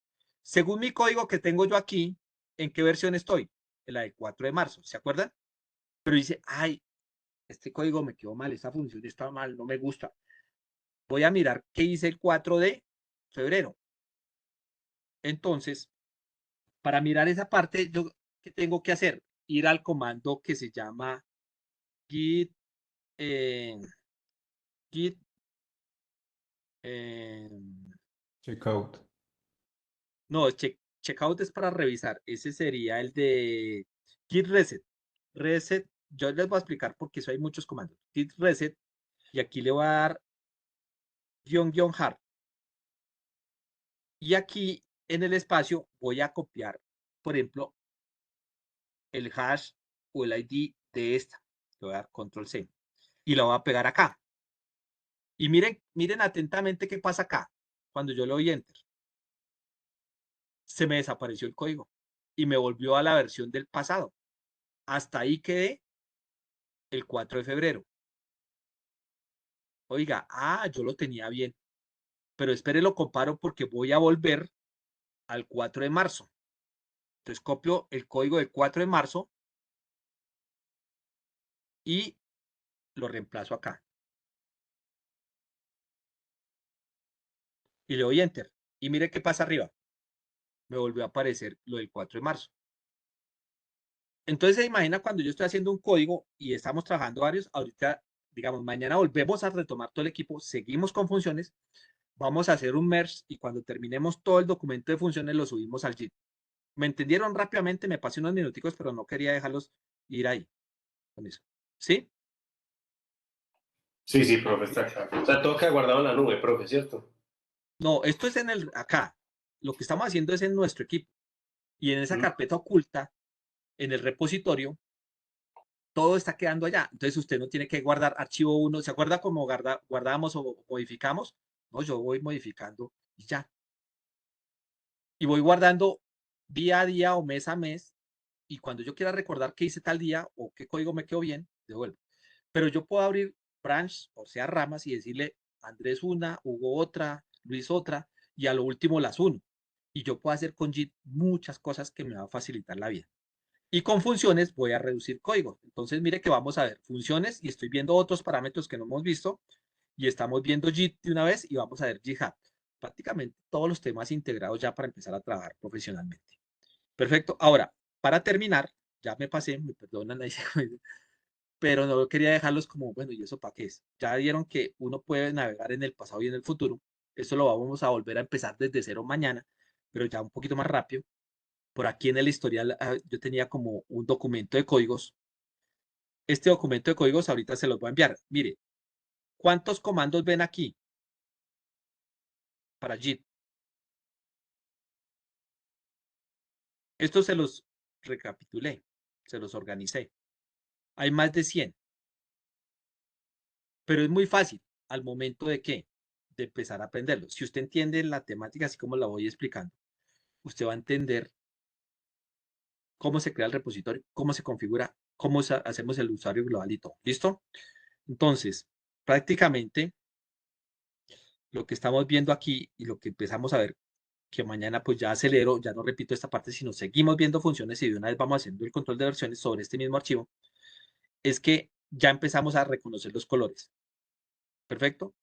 S1: Según mi código que tengo yo aquí, ¿en qué versión estoy? En la del 4 de marzo, ¿se acuerdan? Pero dice, ay, este código me quedó mal, esta función está mal, no me gusta. Voy a mirar qué hice el 4 de febrero. Entonces, para mirar esa parte, yo, ¿qué tengo que hacer? Ir al comando que se llama git, git,
S6: Checkout.
S1: no, checkout es para revisar. Ese sería el de git reset. Reset, yo les voy a explicar porque eso hay muchos comandos. Git reset, y aquí le voy a dar --hard. Y aquí en el espacio voy a copiar, por ejemplo, el hash o el ID de esta. Le voy a dar control C y la voy a pegar acá. Y miren atentamente qué pasa acá. Cuando yo le doy enter, se me desapareció el código y me volvió a la versión del pasado. Hasta ahí quedé el 4 de febrero. Oiga, yo lo tenía bien. Pero espere, lo comparo porque voy a volver al 4 de marzo. Entonces copio el código del 4 de marzo y lo reemplazo acá. Y le doy enter. Y mire qué pasa arriba. Me volvió a aparecer lo del 4 de marzo. Entonces se imagina cuando yo estoy haciendo un código y estamos trabajando varios, ahorita, digamos, mañana volvemos a retomar todo el equipo, seguimos con funciones, vamos a hacer un merge y cuando terminemos todo el documento de funciones lo subimos al JIT. ¿Me entendieron rápidamente? Me pasé unos minuticos, pero no quería dejarlos ir ahí con eso. ¿Sí?
S2: Sí, sí, profe, está claro. O sea, todo queda guardado en la nube, profe, ¿cierto?
S1: No, esto es acá. Lo que estamos haciendo es en nuestro equipo. Y en esa carpeta oculta, en el repositorio, todo está quedando allá. Entonces usted no tiene que guardar archivo 1. ¿Se acuerda cómo guardábamos o modificamos? No, yo voy modificando y ya. Y voy guardando día a día o mes a mes. Y cuando yo quiera recordar qué hice tal día o qué código me quedó bien, devuelvo. Pero yo puedo abrir branch, o sea, ramas, y decirle Andrés una, Hugo otra, Luis otra, y a lo último las uno. Y yo puedo hacer con JIT muchas cosas que me va a facilitar la vida. Y con funciones voy a reducir código. Entonces, mire que vamos a ver funciones y estoy viendo otros parámetros que no hemos visto y estamos viendo JIT de una vez y vamos a ver Jihad. Prácticamente todos los temas integrados ya para empezar a trabajar profesionalmente. Perfecto. Ahora, para terminar, ya me pasé, me perdonan, pero no quería dejarlos como, bueno, ¿y eso para qué es? Ya vieron que uno puede navegar en el pasado y en el futuro. Esto lo vamos a volver a empezar desde cero mañana, pero ya un poquito más rápido. Por aquí en el historial yo tenía como un documento de códigos. Este documento de códigos ahorita se los voy a enviar. Mire, ¿cuántos comandos ven aquí para JIT? Estos se los recapitulé, se los organicé. Hay más de 100, pero es muy fácil al momento de qué, de empezar a aprenderlo. Si usted entiende la temática así como la voy explicando, usted va a entender cómo se crea el repositorio, cómo se configura, cómo hacemos el usuario global y todo. ¿Listo? Entonces, prácticamente lo que estamos viendo aquí y lo que empezamos a ver, que mañana pues ya acelero, ya no repito esta parte, sino seguimos viendo funciones y de una vez vamos haciendo el control de versiones sobre este mismo archivo, es que ya empezamos a reconocer los colores. ¿Perfecto?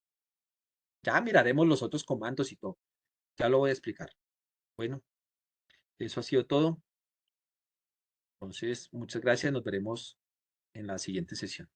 S1: Ya miraremos los otros comandos y todo. Ya lo voy a explicar. Bueno, eso ha sido todo. Entonces, muchas gracias. Nos veremos en la siguiente sesión.